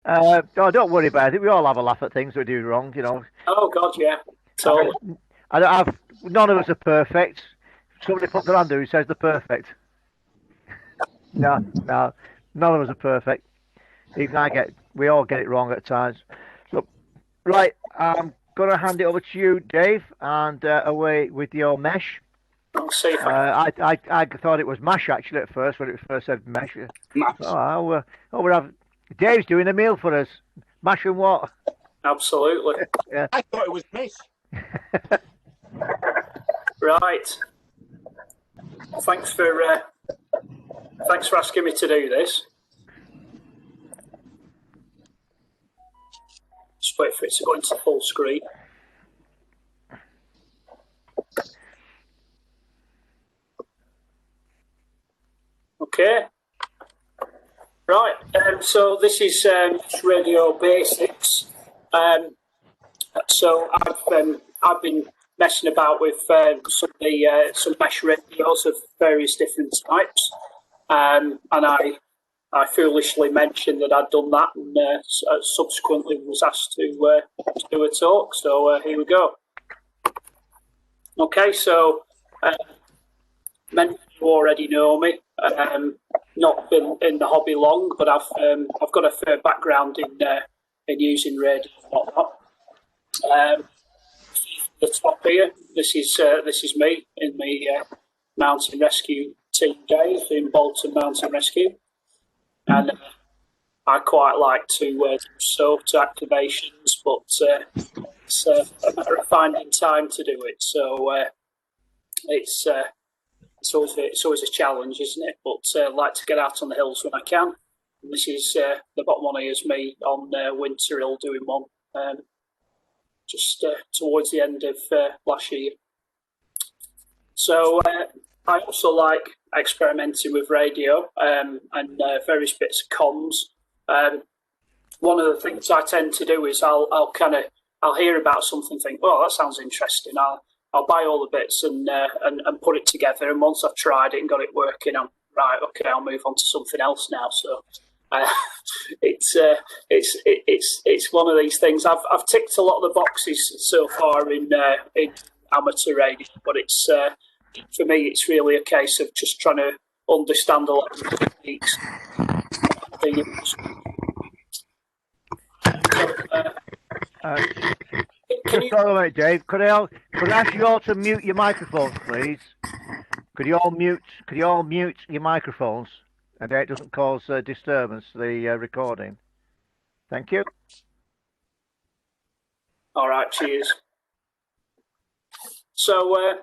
Oh, don't worry about it. We all have a laugh at things we do wrong, you know. Oh God, yeah, I, totally. I don't have. None of us are perfect. Somebody put their hand who says they're perfect. No, no, none of us are perfect. Even I get. We all get it wrong at times. So, right, I'm gonna hand it over to you, Dave, and away with your mesh. I'll see if I I thought it was mash actually at first when it first said mesh. can. Oh, we'll have Dave's doing a meal for us. Mash and what? Absolutely. Yeah. I thought it was Miss. Right. Thanks for asking me to do this. Just wait for it to go into full screen. Okay. Right. So this is Radio Basics. So I've been messing about with some mesh radios of various different types, and I foolishly mentioned that I'd done that, and subsequently was asked to do a talk. So here we go. Okay, so many of you already know me. Not been in the hobby long, but I've got a fair background in using radio and whatnot. The top here, this is me in the mountain rescue team, Dave, in Bolton Mountain Rescue, and I quite like to do soap activations, but it's a matter of finding time to do it. So it's always a challenge, isn't it? But I like to get out on the hills when I can. And this is the bottom one here is me on Winter Hill doing one. Just towards the end of last year. So I also like experimenting with radio and various bits of comms. One of the things I tend to do is I'll hear about something, think, oh, that sounds interesting. I'll buy all the bits and put it together. And once I've tried it and got it working, I'm right. Okay, I'll move on to something else now. So it's one of these things. I've ticked a lot of the boxes so far in amateur radio, but it's for me it's really a case of just trying to understand a lot of the techniques. Just hold on a minute, Dave. Could I ask you all to mute your microphones, please? Could you all mute your microphones, and it doesn't cause disturbance to the recording? Thank you. All right, cheers. So,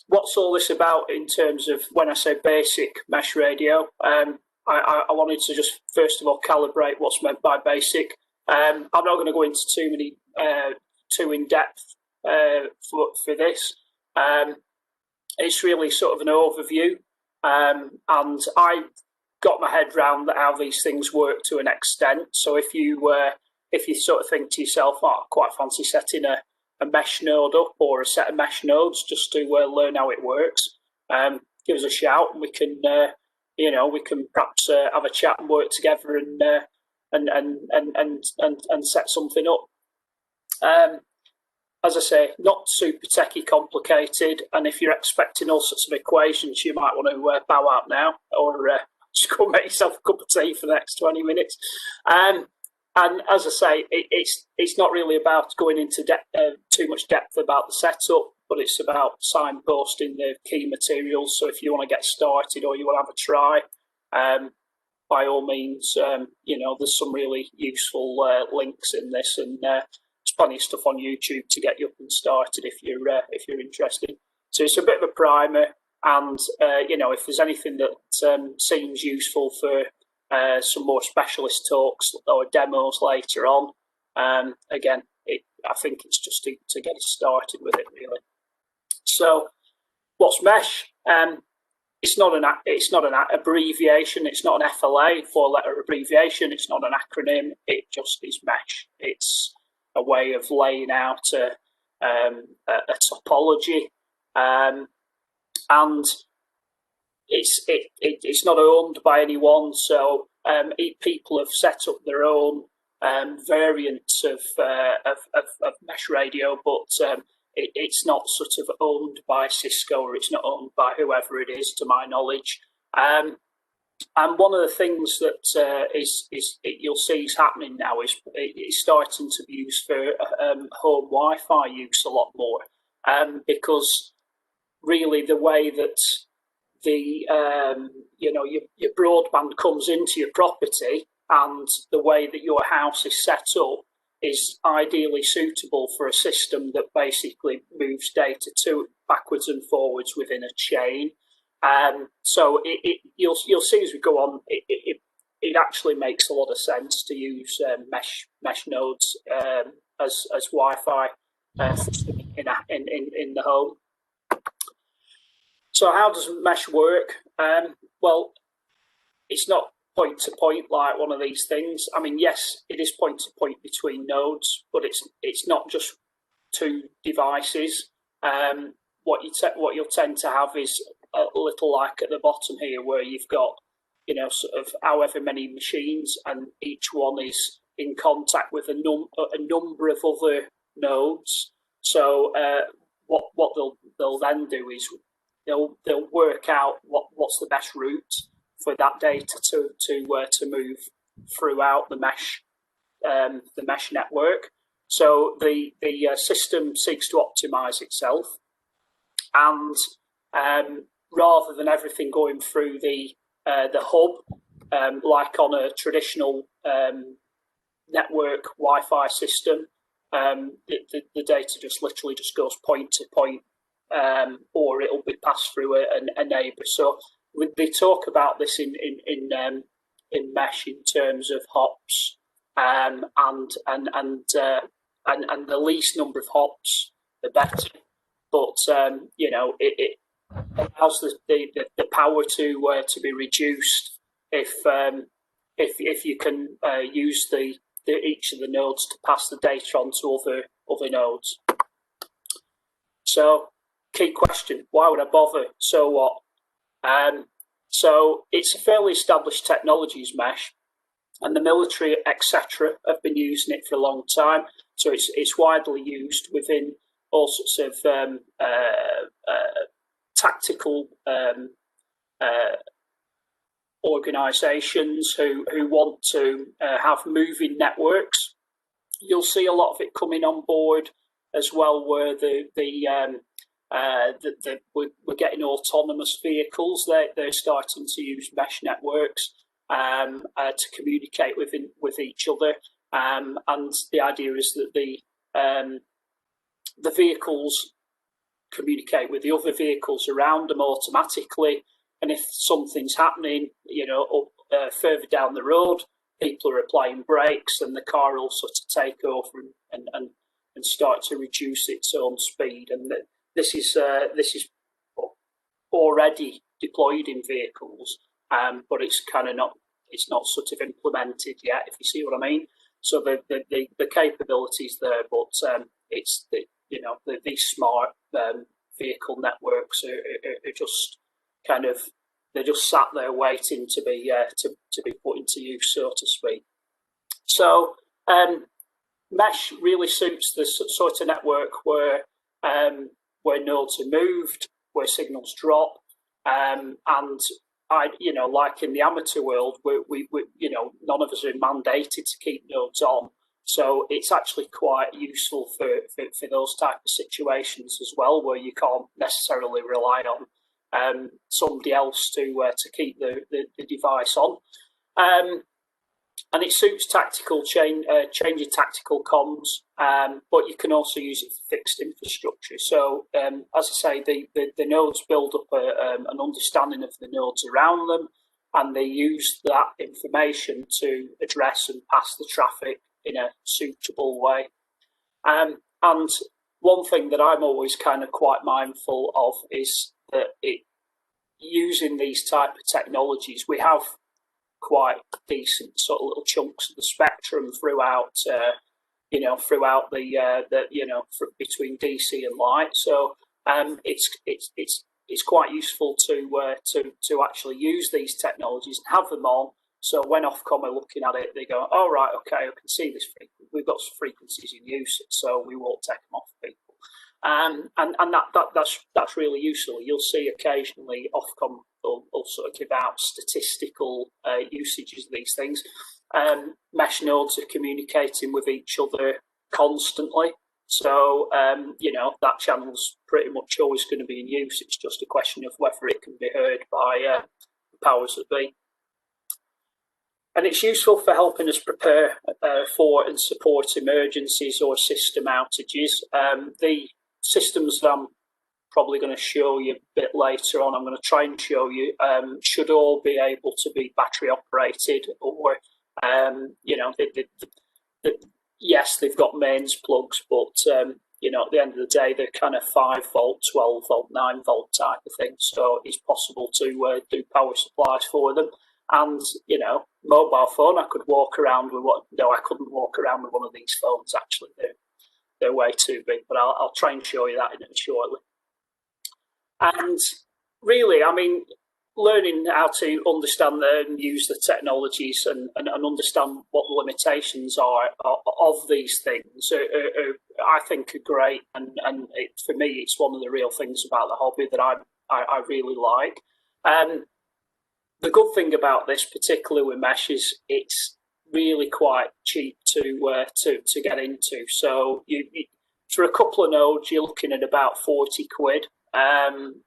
what's all this about in terms of when I say basic mesh radio? I wanted to just first of all calibrate what's meant by basic. I'm not going to go into too in depth for this. It's really sort of an overview, and I got my head around how these things work to an extent. So if you sort of think to yourself, oh, I quite fancy setting a mesh node up or a set of mesh nodes just to learn how it works, give us a shout, and we can perhaps have a chat and work together and set something up. As I say, not super techie complicated, and if you're expecting all sorts of equations, you might want to bow out now, or just go make yourself a cup of tea for the next 20 minutes. And as I say, it's not really about going into too much depth about the setup, but it's about signposting the key materials. So if you want to get started or you want to have a try, by all means, there's some really useful links in this, and there's plenty of stuff on YouTube to get you up and started if you're interested. So it's a bit of a primer, and if there's anything that seems useful for some more specialist talks or demos later on, again, I think it's just to get us started with it, really. So, what's mesh? It's not an abbreviation. It's not an FLA, 4-letter abbreviation. It's not an acronym. It just is mesh. It's a way of laying out a topology, and it's not owned by anyone. So people have set up their own variants of mesh radio, but it's not sort of owned by Cisco, or it's not owned by whoever it is, to my knowledge. And one of the things that you'll see is happening now is it's starting to be used for home Wi-Fi use a lot more, because really the way that the your broadband comes into your property and the way that your house is set up is ideally suitable for a system that basically moves data backwards and forwards within a chain. So you'll see as we go on, it actually makes a lot of sense to use mesh nodes as Wi-Fi system in the home. So how does mesh work? Well, it's not point to point like one of these things. I mean, yes, it is point to point between nodes, but it's not just two devices. What you'll tend to have is a little like at the bottom here, where you've got, sort of however many machines, and each one is in contact with a number of other nodes. So what they'll then do is they'll work out what's the best route for that data to move throughout the mesh network. So the system seeks to optimize itself, and rather than everything going through the hub, like on a traditional network Wi-Fi system, the data just literally just goes point to point, or it'll be passed through a neighbour. So they talk about this in mesh in terms of hops, and the least number of hops, the better. But it allows the power to be reduced if you can use each of the nodes to pass the data on to other nodes. So, key question: why would I bother? So what? So it's a fairly established technologies, mesh, and the military, etc., have been using it for a long time. So it's widely used within all sorts of tactical organisations who want to have moving networks. You'll see a lot of it coming on board as well, where we're getting autonomous vehicles. They're starting to use mesh networks to communicate with each other, and the idea is that the vehicles communicate with the other vehicles around them automatically, and if something's happening, further down the road, people are applying brakes, and the car will sort of take over and start to reduce its own speed. And this is already deployed in vehicles, but it's not sort of implemented yet, if you see what I mean. So the capabilities there, but it's these smart vehicle networks are just they're just sat there waiting to be put into use, so to speak. So mesh really suits the sort of network where nodes are moved, where signals drop, and like in the amateur world, we none of us are mandated to keep nodes on. So it's actually quite useful for those type of situations as well, where you can't necessarily rely on somebody else to keep the device on. And it suits tactical change of tactical comms, but you can also use it for fixed infrastructure. So as I say, the nodes build up an understanding of the nodes around them, and they use that information to address and pass the traffic in a suitable way. And one thing that I'm always kind of quite mindful of is that using these type of technologies, we have quite decent sort of little chunks of the spectrum throughout, throughout between DC and light. So it's quite useful to actually use these technologies and have them on, So when Ofcom are looking at it, they go, "Oh right, okay, I can see this. We've got some frequencies in use, so we won't take them off people." And that's really useful. You'll see occasionally Ofcom will sort of give out statistical usages of these things. Mesh nodes are communicating with each other constantly, so that channel's pretty much always going to be in use. It's just a question of whether it can be heard by the powers that be. And it's useful for helping us prepare for and support emergencies or system outages. The systems that I'm probably going to show you a bit later on, I'm going to try and show you, should all be able to be battery operated, or, yes, they've got mains plugs, but, at the end of the day, they're kind of 5 volt, 12 volt, 9 volt type of thing. So it's possible to do power supplies for them. And, mobile phone, I could walk around with I couldn't walk around with one of these phones, actually. They're way too big, but I'll try and show you that in it shortly. And really, I mean, learning how to understand and use the technologies and understand what the limitations are of these things, I think are great. And for me, it's one of the real things about the hobby that I really like. The good thing about this, particularly with mesh, is it's really quite cheap to get into. So you for a couple of nodes, you're looking at about 40 quid. And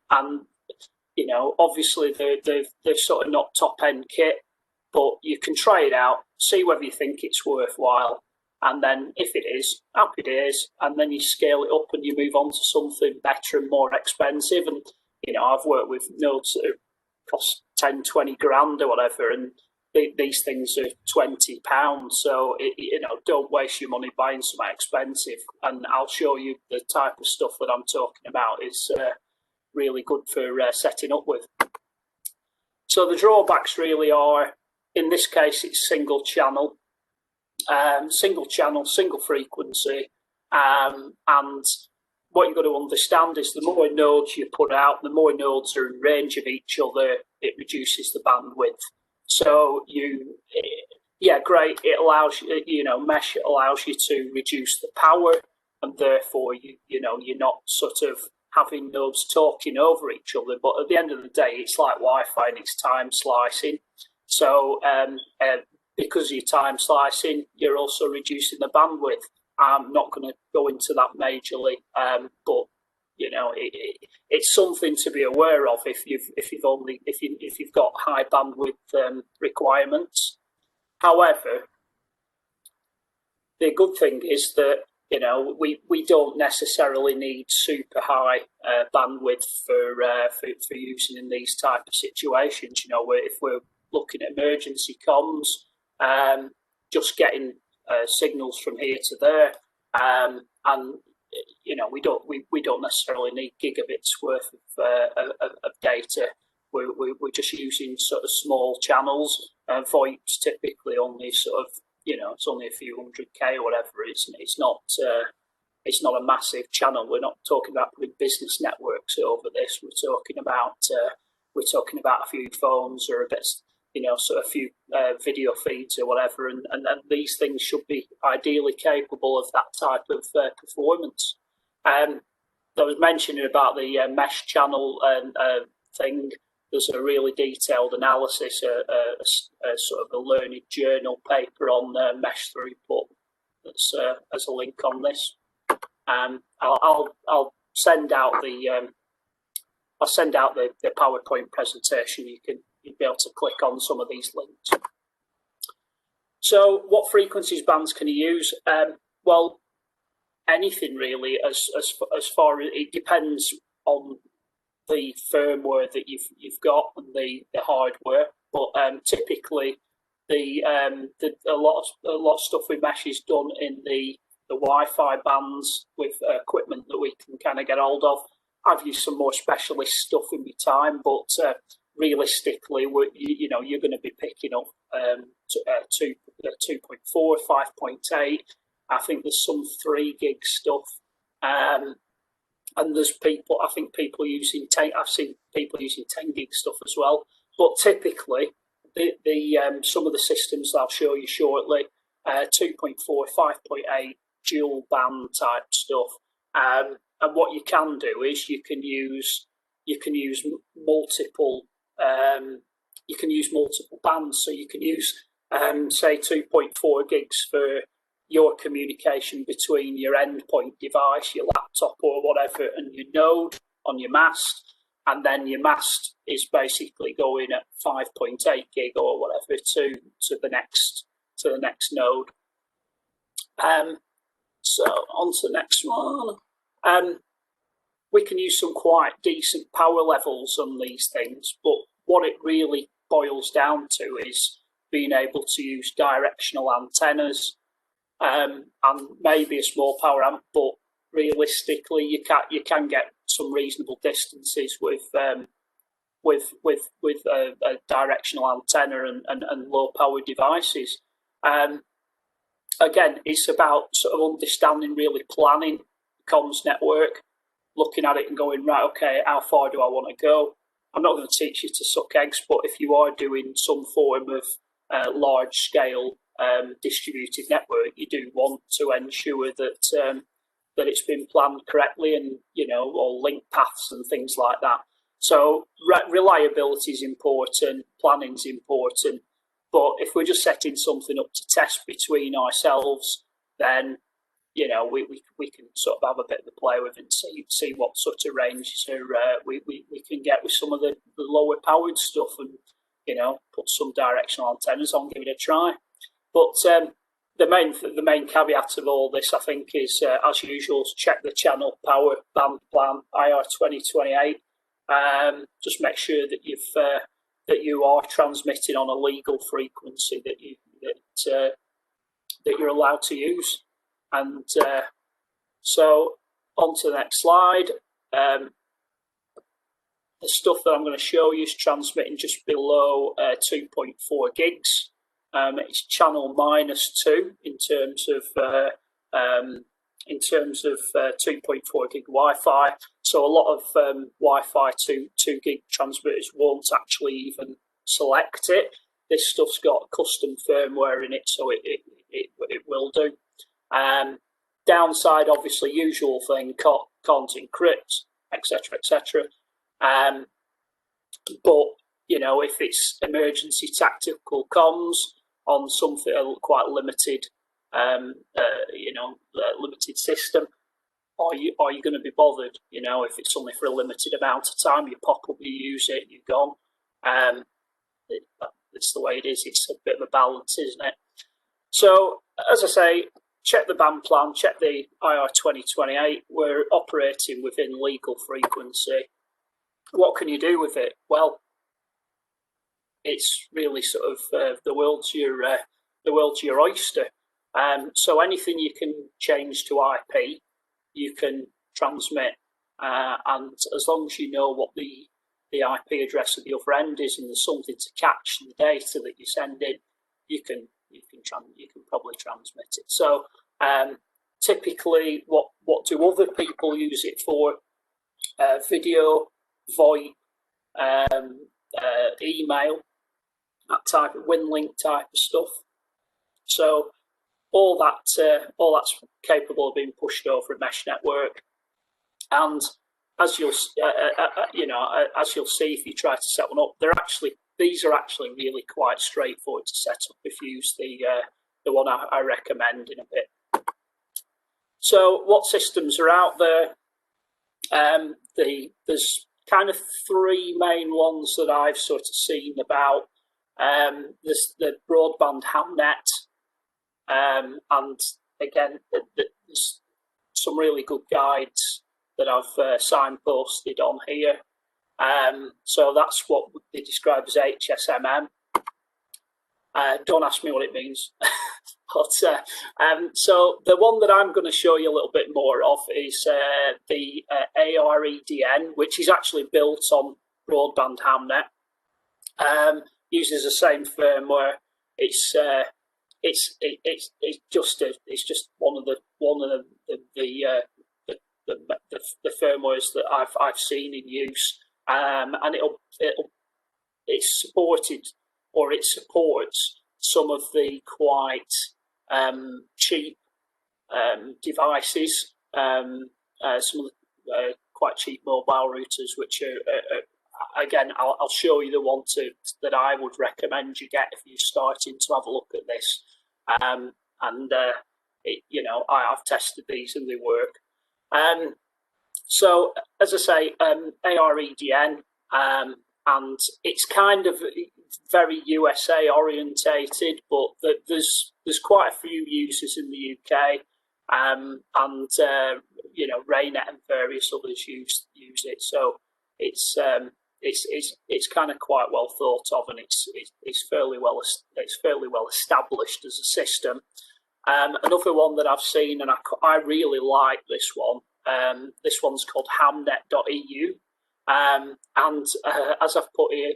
obviously they're sort of not top end kit, but you can try it out, see whether you think it's worthwhile, and then if it is, happy days, and then you scale it up and you move on to something better and more expensive. And I've worked with nodes that cost 10, 20 grand or whatever, and these things are £20. So don't waste your money buying something expensive. And I'll show you the type of stuff that I'm talking about is really good for setting up with. So the drawbacks really are, in this case, it's single channel, single frequency, and what you've got to understand is the more nodes you put out, the more nodes are in range of each other, it reduces the bandwidth. So great, it allows mesh allows you to reduce the power, and therefore you're not sort of having nodes talking over each other. But at the end of the day, it's like Wi-Fi and it's time slicing. So because you're time slicing, you're also reducing the bandwidth. I'm not going to go into that majorly, but it's something to be aware of if you've got high bandwidth requirements. However, the good thing is that we don't necessarily need super high bandwidth for using in these type of situations. If we're looking at emergency comms, just getting signals from here to there, and we don't necessarily need gigabits worth of data. We're just using sort of small channels. VoIP's typically only sort of it's only a few 100K or whatever. It's not a massive channel. We're not talking about big business networks over this. We're talking about a few phones or a bit, sort of a few video feeds or whatever, and these things should be ideally capable of that type of performance. I was mentioning about the mesh channel thing. There's a really detailed analysis, a sort of a learned journal paper on mesh throughput. That's as a link on this. I'll send out the PowerPoint presentation. You'd be able to click on some of these links. So what frequencies bands can you use? Well, anything really, as far as it depends on the firmware that you've got and the hardware. But typically a lot of stuff with mesh is done in the Wi-Fi bands with equipment that we can kind of get hold of. I've used some more specialist stuff in my time, but realistically, you're going to be picking up 2.4, 5.8. I think there's some 3 gig stuff, and there's people. I think people using 10. I've seen people using 10 gig stuff as well. But typically, some of the systems that I'll show you shortly, 2.4, 5.8 dual band type stuff. And what you can do is you can use multiple bands. So you can use say 2.4 gigs for your communication between your endpoint device, your laptop or whatever, and your node on your mast. And then your mast is basically going at 5.8 gig or whatever to the next node. So on to the next one. We can use some quite decent power levels on these things, but what it really boils down to is being able to use directional antennas and maybe a small power amp, but realistically you can get some reasonable distances with a directional antenna and low power devices. Again, it's about sort of understanding, really planning the comms network, looking at it and going, right, okay, how far do I want to go? I'm not going to teach you to suck eggs, but if you are doing some form of large scale distributed network, you do want to ensure that that it's been planned correctly, and or link paths and things like that. So reliability is important, planning is important, but if we're just setting something up to test between ourselves, then we can sort of have a bit of a play with and see what sort of ranges we can get with some of the lower powered stuff, and put some directional antennas on, give it a try. But the main caveat of all this, I think, is as usual, check the channel power band plan IR 2028. Just make sure that you are transmitting on a legal frequency that you're allowed to use. And so on to the next slide. The stuff that I'm going to show you is transmitting just below 2.4 gigs. It's channel -2 in terms of 2.4 gig Wi-Fi. So a lot of Wi-Fi 2 gig transmitters won't actually even select it. This stuff's got custom firmware in it, so it will do. Downside, obviously, usual thing, can't encrypt, etc., etc. But if it's emergency tactical comms on something quite limited, limited system, are you going to be bothered? If it's only for a limited amount of time, you pop up, you use it, you're gone. It's the way it is. It's a bit of a balance, isn't it? So, as I say, check the band plan, check the IR 2028. We're operating within legal frequency. What can you do with it? Well, it's really sort of the world's your oyster. So anything you can change to IP, you can transmit, and as long as you know what the IP address of the other end is, and there's something to catch the data that you send in, you can probably transmit it. So typically, what do other people use it for? Video, VoIP, email, that type of WinLink type of stuff. So all that's capable of being pushed over a mesh network. And as you'll see if you try to set one up, these are actually really quite straightforward to set up if you use the one I recommend in a bit. So what systems are out there? There's kind of three main ones that I've sort of seen about. There's the broadband Hamnet, and again, there's some really good guides that I've signposted on here. So that's what they describe as HSMM. Don't ask me what it means. But so the one that I'm going to show you a little bit more of is the AREDN, which is actually built on broadband Hamnet. Uses the same firmware. It's just one of the firmwares that I've seen in use, and it's supported or it supports some of the quite cheap devices, some of the quite cheap mobile routers, which are again, I'll show you the one that I would recommend you get if you're starting to have a look at this. I've tested these and they work. So, as I say, AREDN, and it's kind of very USA orientated, but there's quite a few users in the UK, and Raynet and various others use it. So it's kind of quite well thought of, and it's fairly well established as a system. Another one that I've seen, and I really like this one. This one's called Hamnet.eu. As I've put here,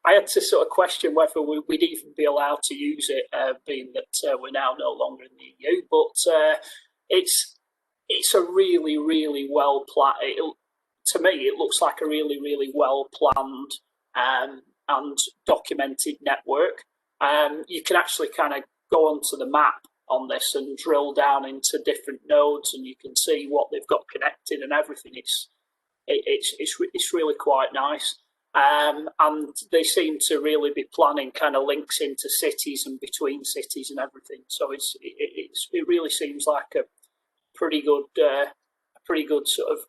I had to sort of question whether we'd even be allowed to use it, being that we're now no longer in the EU. But it's a really, really well planned. To me, it looks like a really, really well planned and documented network. You can actually kind of go onto the map on this and drill down into different nodes, and you can see what they've got connected and everything. It's really quite nice, and they seem to really be planning kind of links into cities and between cities and everything. So it really seems like a pretty good sort of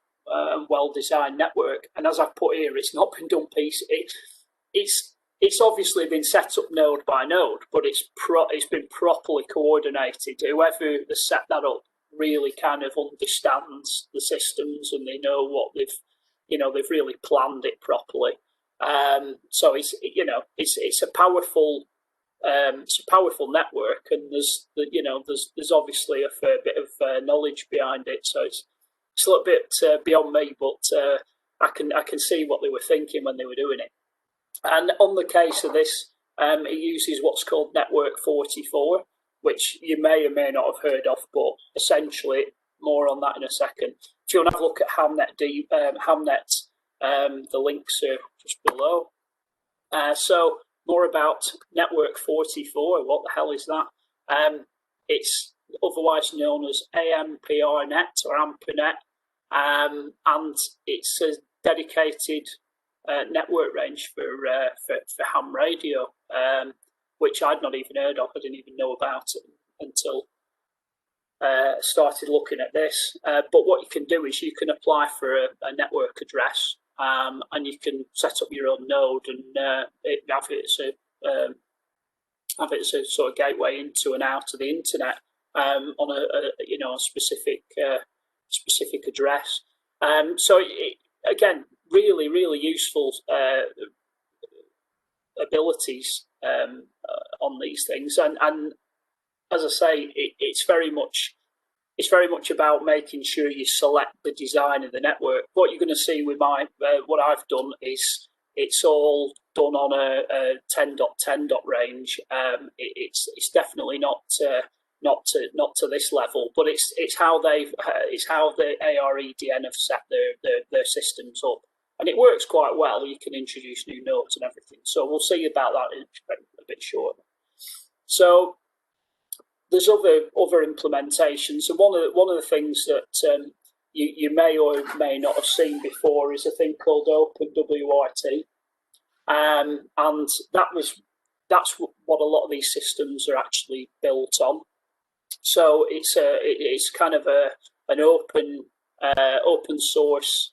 well designed network. And as I've put here, it's not been done It's obviously been set up node by node, but it's been properly coordinated. Whoever has set that up really kind of understands the systems, and they know what they've really planned it properly. So it's a powerful network, and there's obviously a fair bit of knowledge behind it. So it's a little bit beyond me, but I can see what they were thinking when they were doing it. And on the case of this, it uses what's called Network 44, which you may or may not have heard of, but essentially, more on that in a second. If you want to have a look at Hamnet, the links are just below. So more about Network 44. What the hell is that? It's otherwise known as AMPRNet or AMPRNet, and it's a dedicated network range for ham radio, which I'd not even heard of. I didn't even know about it until started looking at this. But what you can do is you can apply for a network address, and you can set up your own node and have it as a sort of gateway into and out of the internet on a specific address. So again, really, really useful abilities on these things, and as I say, it's very much about making sure you select the design of the network. What you're going to see with what I've done is it's all done on a 10.10 range. It's definitely not to this level, but it's how the AREDN have set their systems up. And it works quite well. You can introduce new nodes and everything. So we'll see about that in a bit shortly. So there's other implementations, and one of the things that you may or may not have seen before is a thing called OpenWRT, and that's what a lot of these systems are actually built on. So it's kind of an open source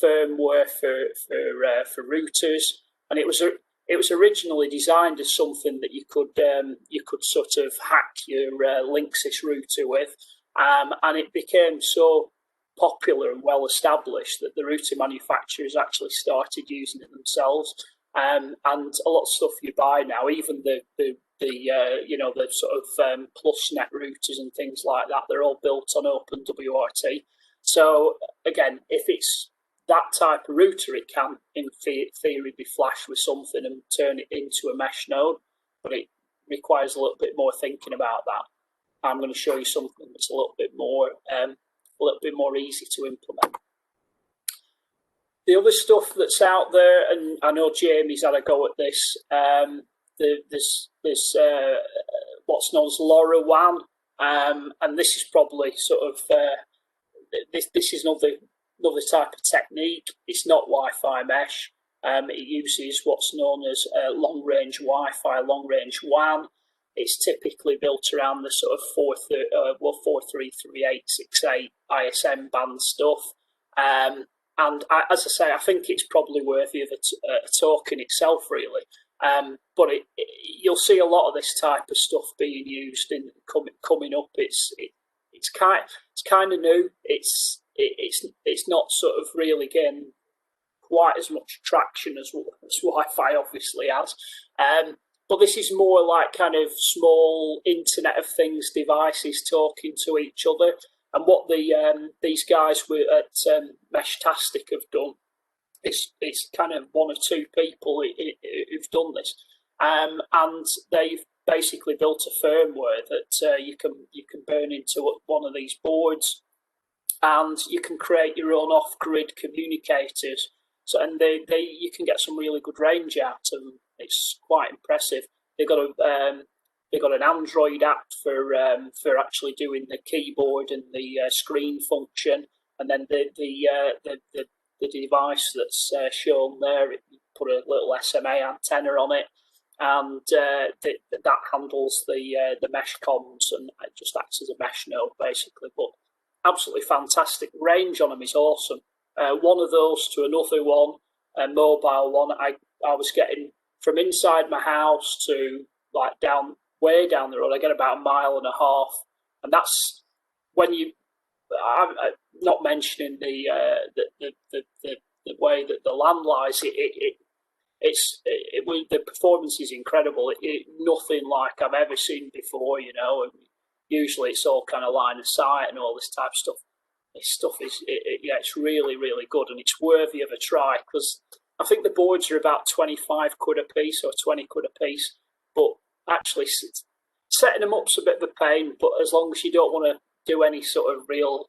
firmware for routers, and it was originally designed as something that you could sort of hack your Linksys router with, and it became so popular and well established that the router manufacturers actually started using it themselves. And a lot of stuff you buy now, even the sort of PlusNet routers and things like that, they're all built on OpenWRT. So again, if it's that type of router, it can, in theory, be flashed with something and turn it into a mesh node, but it requires a little bit more thinking about that. I'm going to show you something that's a little bit more easy to implement. the other stuff that's out there, and I know Jamie's had a go at this. There's what's known as LoRaWAN, and this is probably sort of this is another type of technique. It's not Wi-Fi mesh. It uses what's known as long-range Wi-Fi, long-range WAN. It's typically built around the sort of 4333868 ISM band stuff. And as I say, I think it's probably worthy of a talk in itself, really. But you'll see a lot of this type of stuff being used in coming up. It's kind of new. It's not sort of really getting quite as much traction as Wi-Fi obviously has. But this is more like kind of small Internet of Things devices talking to each other. And what these guys at Meshtastic have done, it's kind of one or two people who've done this, and they've basically built a firmware that you can burn into one of these boards, and you can create your own off-grid communicators. So, and you can get some really good range out of them. It's quite impressive. They've got an Android app for actually doing the keyboard and the screen function, and then the device that's shown there, you put a little SMA antenna on it, and that handles the mesh comms, and it just acts as a mesh node basically. But absolutely fantastic. Range on them is awesome. One of those to another one, a mobile one, I was getting from inside my house to like way down the road. I get about 1.5 miles, and that's when I'm not mentioning the way that the land lies. The performance is incredible. Nothing like I've ever seen before. You know, and usually it's all kind of line of sight and all this type of stuff. This stuff is it's really, really good, and it's worthy of a try, because I think the boards are about 25 quid a piece or 20 quid a piece, but actually setting them up's a bit of a pain. But as long as you don't want to do any sort of real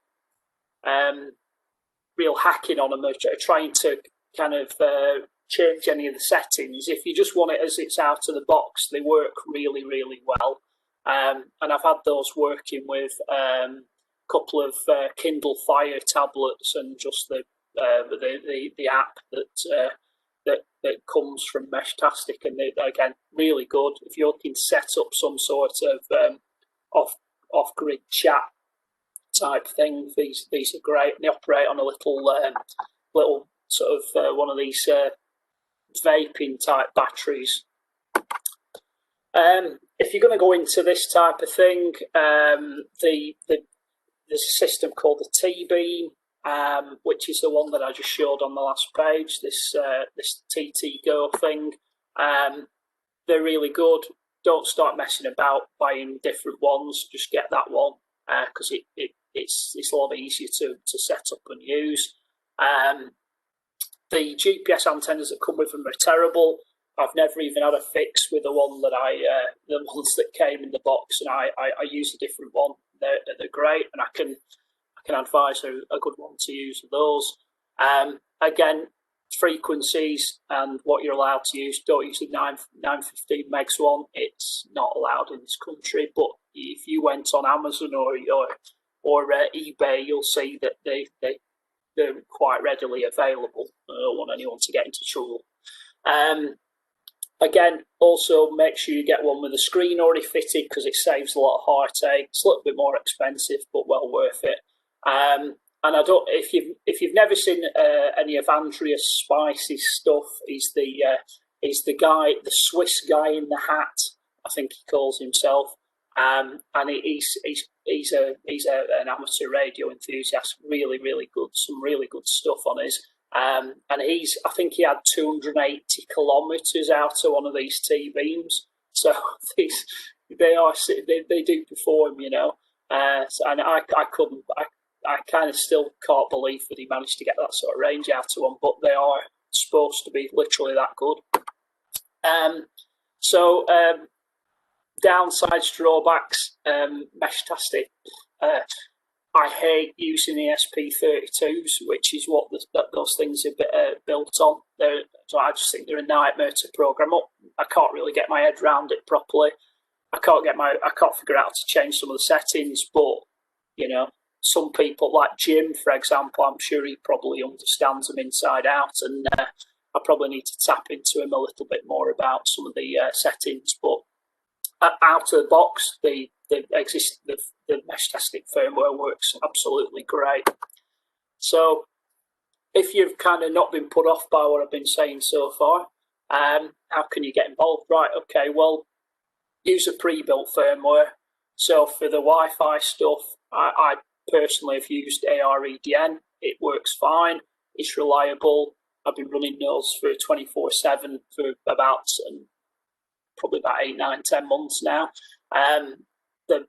hacking on them, or trying to kind of change any of the settings, if you just want it as it's out of the box, they work really, really well. And I've had those working with couple of Kindle Fire tablets, and just the app that comes from Meshtastic, and they, again, really good. If you're looking to set up some sort of off-grid chat type thing, these are great. And they operate on a little sort of one of these vaping type batteries. If you're going to go into this type of thing, there's a system called the T-Beam, which is the one that I just showed on the last page, this TT Go thing. They're really good. Don't start messing about buying different ones. Just get that one, because it's a lot easier to set up and use. The GPS antennas that come with them are terrible. I've never even had a fix with the ones that came in the box, and I use a different one. They're great, and I can advise a good one to use of those. Again, frequencies and what you're allowed to use. Don't use the 915 megs one. It's not allowed in this country. But if you went on Amazon or eBay, you'll see that they're quite readily available. I don't want anyone to get into trouble. Again, also make sure you get one with a screen already fitted, because it saves a lot of heartache. It's a little bit more expensive, but well worth it. And if you've never seen any of Andreas Spice's stuff, he's the guy, the Swiss guy in the hat, I think he calls himself. And he's an amateur radio enthusiast. Really, really good. Some really good stuff on his. And I think he had 280 kilometres out of one of these T-beams. So they do perform, you know. And I kind of still can't believe that he managed to get that sort of range out of them, but they are supposed to be literally that good. Downsides, drawbacks, Meshtastic. I hate using ESP32s, which is what those things are built on. So I just think they're a nightmare to program up. I can't really get my head around it properly. I can't figure out how to change some of the settings. But you know, some people like Jim, for example, I'm sure he probably understands them inside out, and I probably need to tap into him a little bit more about some of the settings. But out of the box, the Meshtastic firmware works absolutely great. So if you've kind of not been put off by what I've been saying so far, how can you get involved? Right, okay, well, use a pre-built firmware. So for the Wi-Fi stuff, I personally have used AREDN. It works fine. It's reliable. I've been running those for 24/7 for probably about 8, 9, 10 months now. The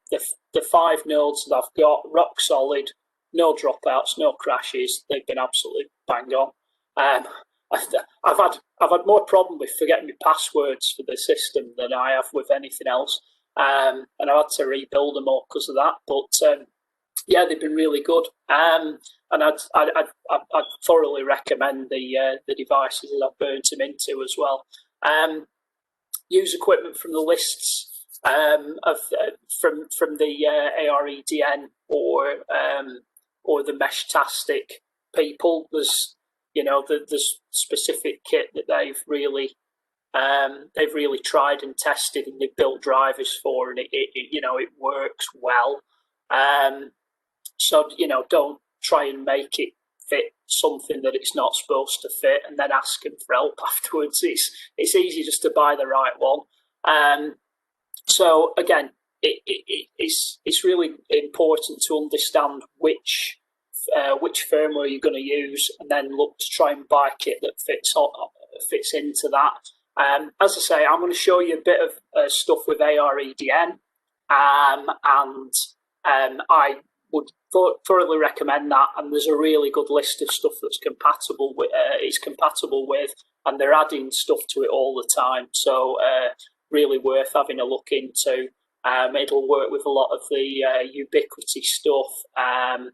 5 nodes that I've got, rock solid, no dropouts, no crashes. They've been absolutely bang on. I've had more problem with forgetting my passwords for the system than I have with anything else, and I've had to rebuild them all because of that. But yeah, they've been really good, and I'd thoroughly recommend the devices that I've burnt them into as well. Use equipment from the lists from the AREDN or the Meshtastic people. There's specific kit that they've really tried and tested, and they've built drivers for, and it works well. So don't try and make it fit something that it's not supposed to fit, and then ask them for help afterwards. It's easy just to buy the right one. So again, it's really important to understand which firmware you're going to use, and then look to try and buy kit that fits into that. As I say, I'm going to show you a bit of stuff with AREDN, and I would thoroughly recommend that. And there's a really good list of stuff that's compatible with, and they're adding stuff to it all the time. So really worth having a look into. It'll work with a lot of the Ubiquiti stuff, and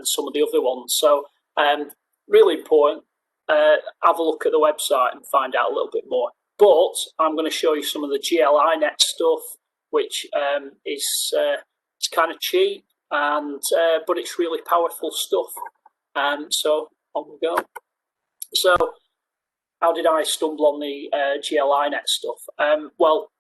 some of the other ones. So really important. Have a look at the website and find out a little bit more. But I'm going to show you some of the GLINet stuff, which is it's kind of cheap, and but it's really powerful stuff. So on we go. So how did I stumble on the GLINet stuff? Well,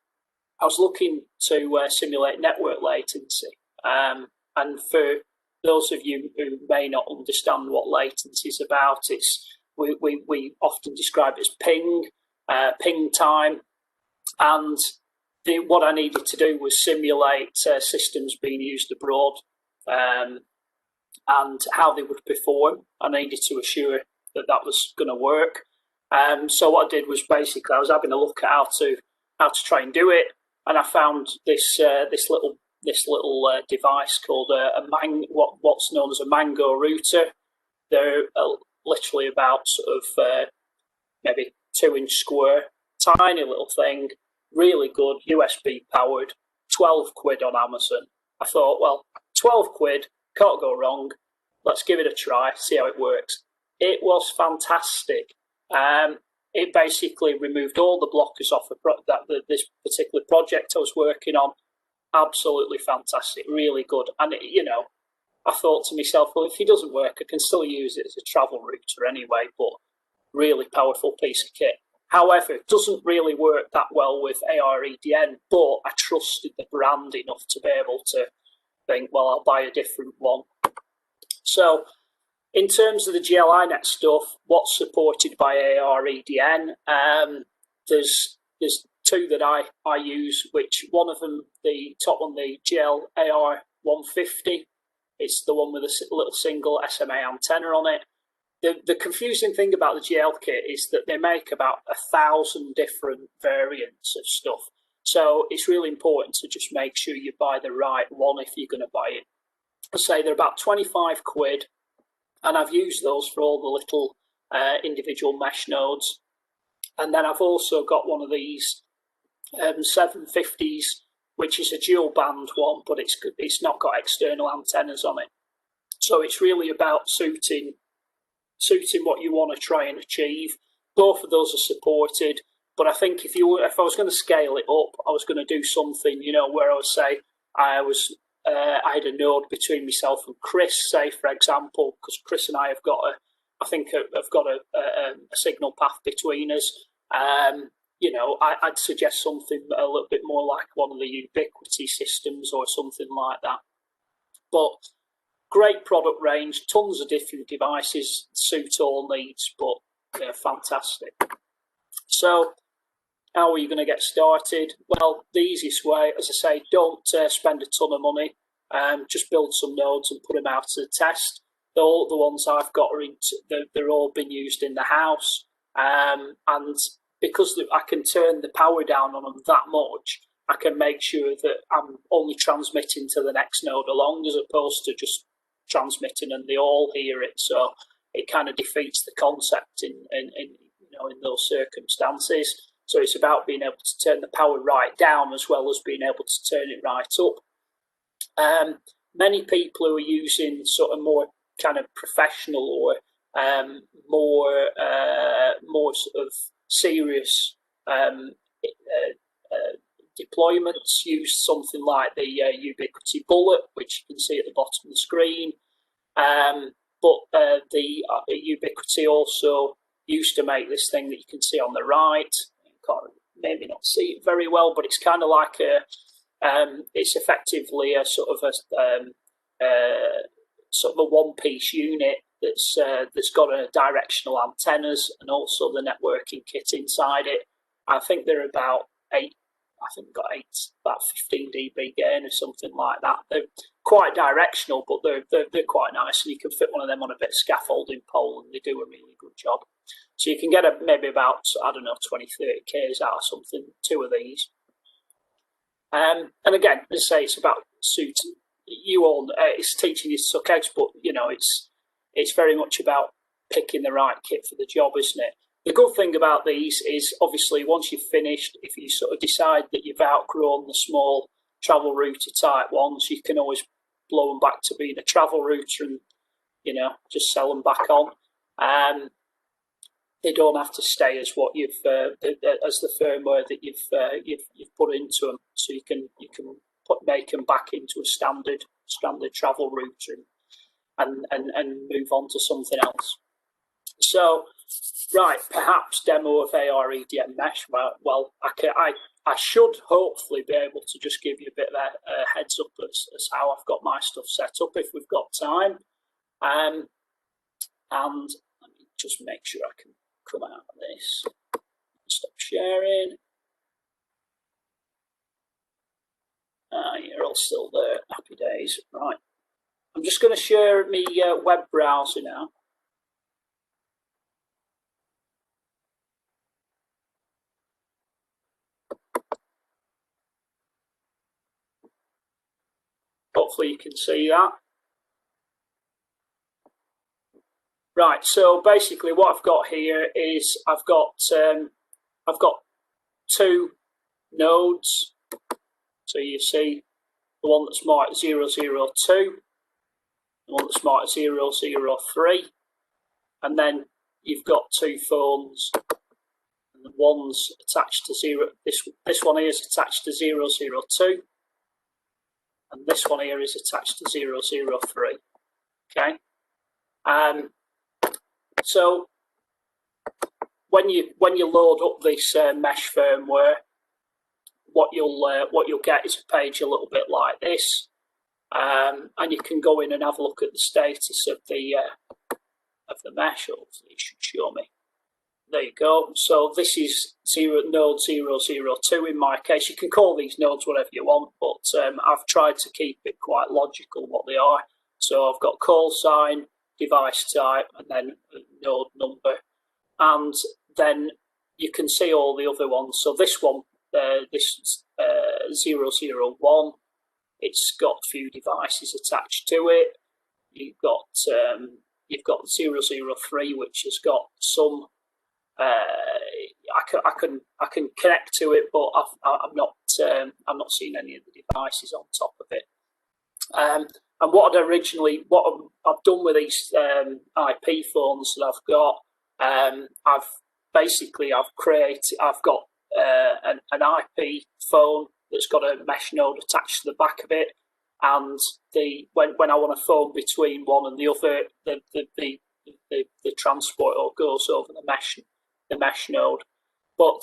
I was looking to simulate network latency, and for those of you who may not understand what latency is about, we often describe it as ping time, and what I needed to do was simulate systems being used abroad, and how they would perform. I needed to assure that was going to work. So what I did was basically I was having a look at how to try and do it, and I found this little device called what's known as a Mango router. They're literally about sort of maybe 2-inch square, tiny little thing, really good, USB powered, 12 quid on Amazon. I thought, well, 12 quid, can't go wrong. Let's give it a try, see how it works. It was fantastic. It basically removed all the blockers off this particular project I was working on. Absolutely fantastic, really good. And I thought to myself, well, if it doesn't work, I can still use it as a travel router anyway. But really powerful piece of kit. However, it doesn't really work that well with AREDN. But I trusted the brand enough to be able to think, well, I'll buy a different one. So, in terms of the GLINet stuff, what's supported by AREDN, there's 2 that I use, which one of them, the top one, the GL AR150, it's the one with a little single SMA antenna on it. The confusing thing about the GL kit is that they make about 1,000 different variants of stuff. So it's really important to just make sure you buy the right one if you're going to buy it. I say they're about 25 quid. And I've used those for all the little individual mesh nodes. And then I've also got one of these 750s which is a dual band one, but it's not got external antennas on it. So it's really about suiting what you want to try and achieve. Both of those are supported, but I think if I was going to scale it up, I was going to do something, where I would say I had a node between myself and Chris, say for example, because Chris and I have got a signal path between us. I'd suggest something a little bit more like one of the Ubiquiti systems or something like that. But great product range, tons of different devices, suit all needs, but they're fantastic. So how are you going to get started? Well, the easiest way, as I say, don't spend a ton of money. Just build some nodes and put them out to the test. All the ones I've got they're all been used in the house, and because I can turn the power down on them that much, I can make sure that I'm only transmitting to the next node along, as opposed to just transmitting and they all hear it. So it kind of defeats the concept in those circumstances. So it's about being able to turn the power right down as well as being able to turn it right up. Many people who are using sort of more kind of professional or more sort of serious deployments use something like the Ubiquiti Bullet, which you can see at the bottom of the screen. But the Ubiquiti also used to make this thing that you can see on the right. You can't maybe not see it very well, but it's kind of like it's effectively a sort of a one-piece unit that's got a directional antennas and also the networking kit inside it. I think they're about about 15 dB gain or something like that. They're quite directional, but they're quite nice, and you can fit one of them on a bit of scaffolding pole, and they do a really good job. So you can get maybe about 20, 30 Ks out of something, two of these. And again, as I say, it's about suiting you all. It's teaching you to suck eggs, but it's very much about picking the right kit for the job, isn't it? The good thing about these is, obviously, once you've finished, if you sort of decide that you've outgrown the small travel router type ones, you can always blow them back to being a travel router and just sell them back on. They don't have to stay as what you've as the firmware that you've put into them, so you can make them back into a standard travel router and move on to something else. So, right, perhaps demo of AR EDM mesh. Well, I should hopefully be able to just give you a bit of a heads up as how I've got my stuff set up if we've got time. And let me just make sure I can come out of this. Stop sharing. You're all still there. Happy days. Right. I'm just going to share my web browser now. Hopefully you can see that. Right, so basically what I've got here is I've got two nodes. So you see the one that's marked 002, the one that's marked 003, and then you've got two phones, and the one's attached to this one here is attached to 002. And this one here is attached to 003. Okay. So when you load up this mesh firmware, what you'll get is a page a little bit like this, and you can go in and have a look at the status of the mesh. Hopefully it should show me. There you go. So this is node 002 in my case. You can call these nodes whatever you want, but I've tried to keep it quite logical what they are. So I've got call sign, device type, and then node number. And then you can see all the other ones. So this one, this 001, it's got a few devices attached to it. You've got 003, which has got some. I can connect to it, but I'm not I'm not seeing any of the devices on top of it. And what I've done with these IP phones that I've got, I've got an IP phone that's got a mesh node attached to the back of it, and when I want to phone between one and the other, the transporter goes over the mesh node. But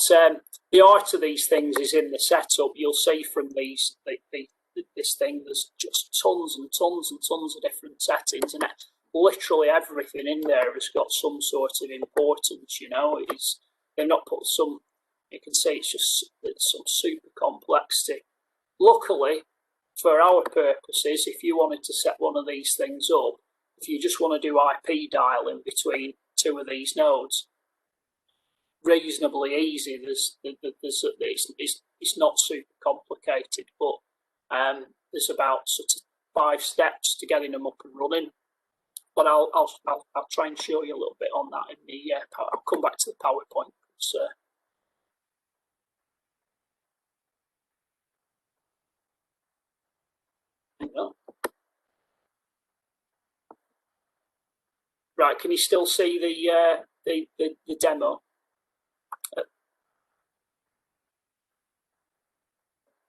the art of these things is in the setup. You'll see from this thing, there's just tons and tons and tons of different settings, and literally everything in there has got some sort of importance. They've not put some. You can see it's some super complexity. Luckily, for our purposes, if you wanted to set one of these things up, if you just want to do IP dialing between two of these nodes, reasonably easy. It's not super complicated, but there's about sort of 5 steps to getting them up and running. But I'll try and show you a little bit on that in the. I'll come back to the PowerPoint. Right, can you still see the demo?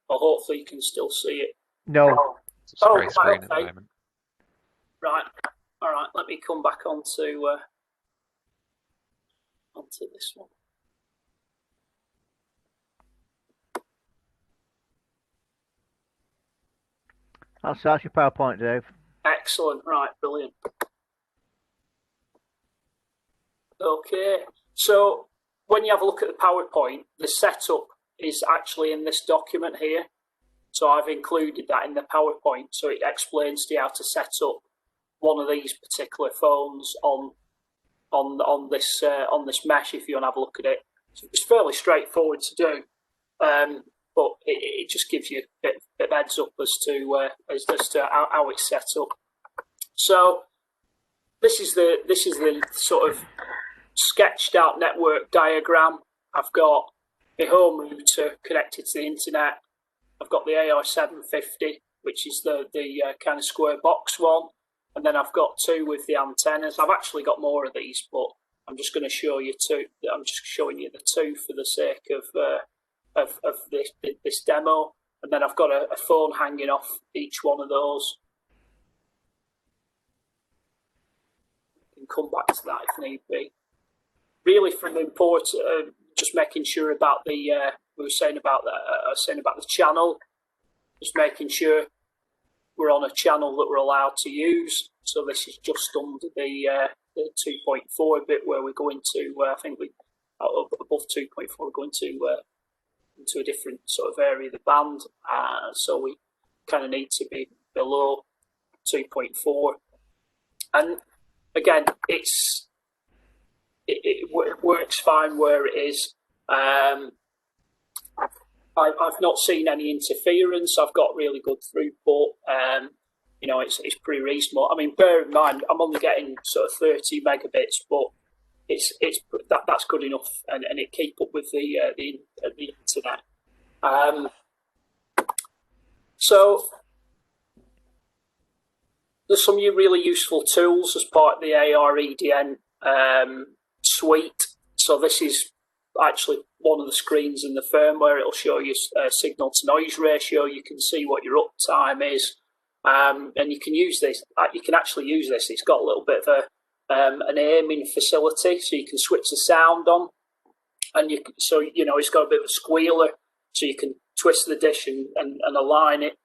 Or hopefully you can still see it. No. It's a grey screen at the moment. Right. All right. Let me come back onto this one. I'll start your PowerPoint, Dave. Excellent. Right. Brilliant. Okay. So when you have a look at the PowerPoint, the setup is actually in this document here. So I've included that in the PowerPoint, so it explains to you how to set up one of these particular phones on this mesh. If you want to have a look at it, so it's fairly straightforward to do, but it just gives you a bit of heads up as to how it's set up. So this is the sort of sketched out network diagram. I've got my home router connected to the internet. I've got the AR750, which is the kind of square box one, and then I've got 2 with the antennas. I've actually got more of these, but I'm just going to show you 2. I'm just showing you the 2 for the sake of this demo, and then I've got a phone hanging off each one of those. I can come back to that if need be. Really, from the import, just making sure about the. We were saying about the channel, just making sure we're on a channel that we're allowed to use. So this is just under the 2.4 bit where we're going to. I think we above 2.4 we're going to into a different sort of area of the band. So we kind of need to be below 2.4. And again, it works fine where it is. I've not seen any interference. I've got really good throughput. It's pretty reasonable. I mean, bear in mind, I'm only getting sort of 30 megabits, but that's good enough, and it keep up with the internet. So there's some really useful tools as part of the AR-EDN suite. So this is actually one of the screens in the firmware. It'll show you signal to noise ratio. You can see what your uptime is, and you can use this. You can actually use this. It's got a little bit of an aiming facility, so you can switch the sound on, and it's got a bit of a squealer, so you can twist the dish and align it,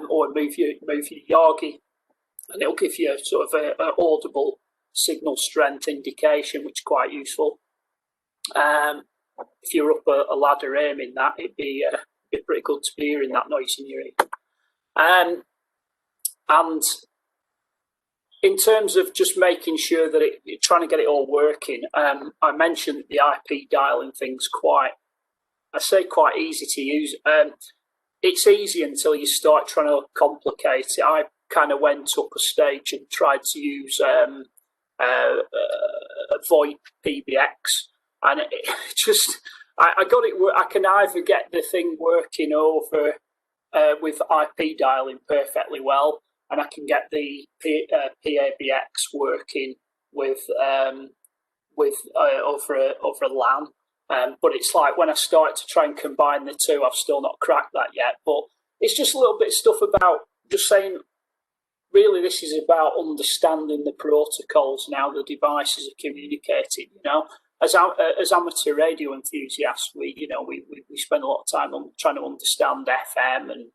or move your Yagi, and it'll give you sort of an audible signal strength indication, which is quite useful. If you're up a ladder aiming that, it'd be pretty good to be hearing that noise in your ear. And in terms of just making sure that trying to get it all working, I mentioned the IP dialing thing's quite easy to use. It's easy until you start trying to complicate it. I kind of went up a stage and tried to use VoIP PBX. And I got it. I can either get the thing working over with IP dialing perfectly well, and I can get the PABX working with over a LAN. But it's like when I start to try and combine the two, I've still not cracked that yet. But it's just a little bit of stuff about just saying, really, this is about understanding the protocols and how the devices are communicating. You know, as amateur radio enthusiasts, we spend a lot of time on trying to understand FM and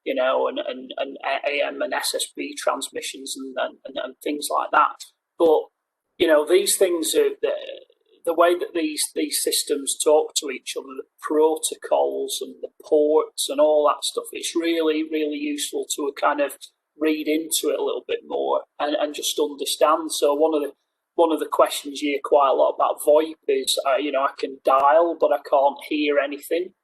and AM and SSB transmissions and things like that. But these things are the way that these systems talk to each other, the protocols and the ports and all that stuff. It's really, really useful to kind of read into it a little bit more and just understand. So one of the questions you hear quite a lot about VoIP is, I can dial, but I can't hear anything.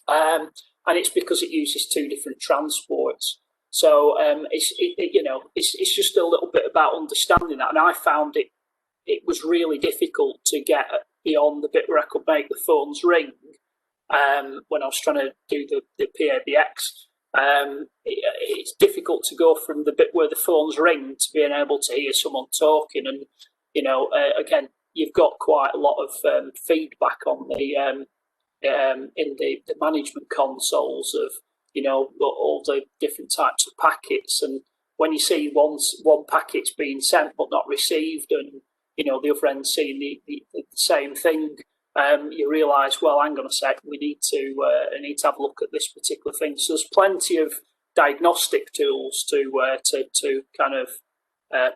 And it's because it uses two different transports. So it's just a little bit about understanding that. And I found it was really difficult to get beyond the bit where I could make the phones ring when I was trying to do the PABX. It's difficult to go from the bit where the phones ring to being able to hear someone talking. And, again, you've got quite a lot of feedback on the in the management consoles of, all the different types of packets. And when you see one packet's being sent but not received, and the other end seeing the same thing, you realise, well, hang on a sec, we need to have a look at this particular thing. So there's plenty of diagnostic tools to kind of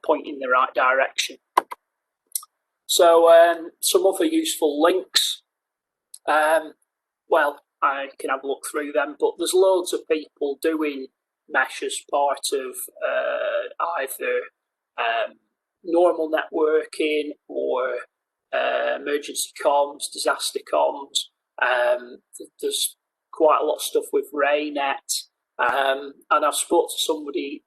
point in the right direction. So some other useful links. Well, I can have a look through them, but there's loads of people doing mesh as part of either normal networking or emergency comms, disaster comms. There's quite a lot of stuff with RayNet, and I've spoke to somebody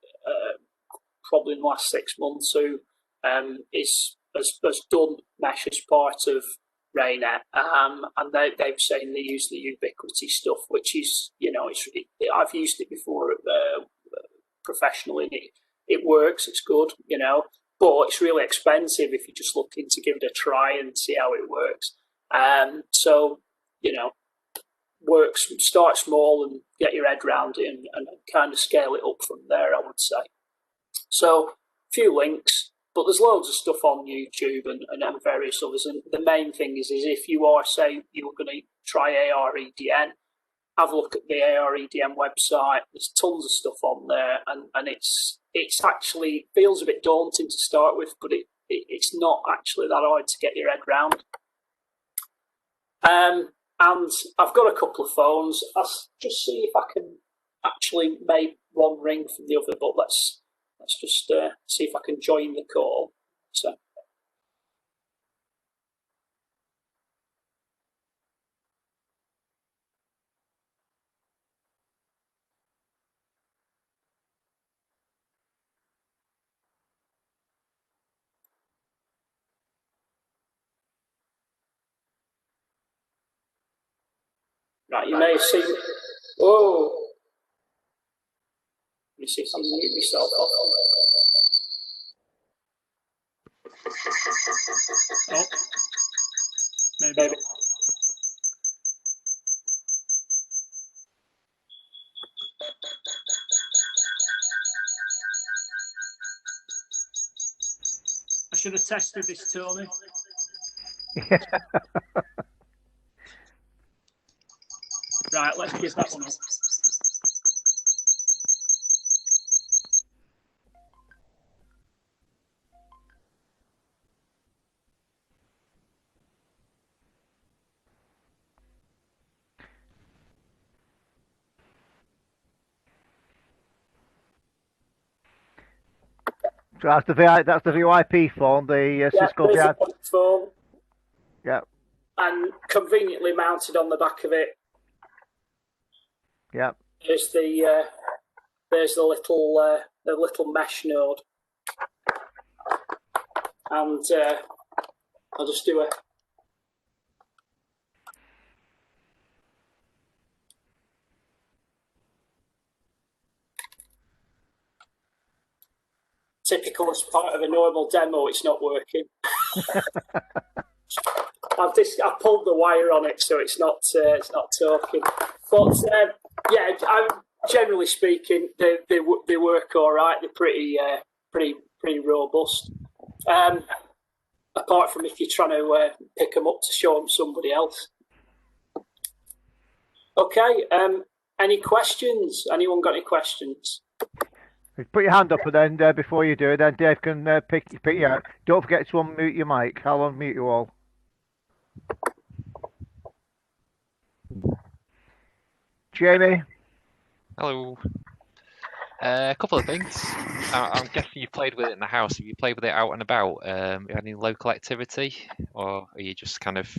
probably in the last 6 months who has done mesh as part of RayNet, and they've saying they use the Ubiquity stuff, which is, I've used it before professionally, and it works, it's good, but it's really expensive if you're just looking to give it a try and see how it works. So, start small and get your head around it and kind of scale it up from there, I would say. So, a few links. But there's loads of stuff on YouTube and various others. And the main thing is if you are, say, you were going to try AREDN, have a look at the AREDN website. There's tons of stuff on there. And it's actually feels a bit daunting to start with, but it's not actually that hard to get your head around. And I've got a couple of phones. I'll just see if I can actually make one ring from the other, but let's just see if I can join the call. So. Right, you may have seen. Oh, let me see if I can mute myself off. Oh, maybe. I should have tested this, Tony. Right, let's give that one up. So that's the VoIP phone, the Cisco the phone. Yeah. And conveniently mounted on the back of it. Yeah. There's the little mesh node, and I'll just do typical as part of a normal demo, it's not working. I've pulled the wire on it, so it's not talking. But yeah, generally speaking, they work all right. They're pretty robust. Apart from if you're trying to pick them up to show them somebody else. Okay. Any questions? Anyone got any questions? Put your hand up, and then before you do, then Dave can pick you out. Don't forget to unmute your mic. I'll unmute you all. Jamie. Hello. A couple of things. I'm guessing you played with it in the house. Have you played with it out and about? Any local activity, or are you just kind of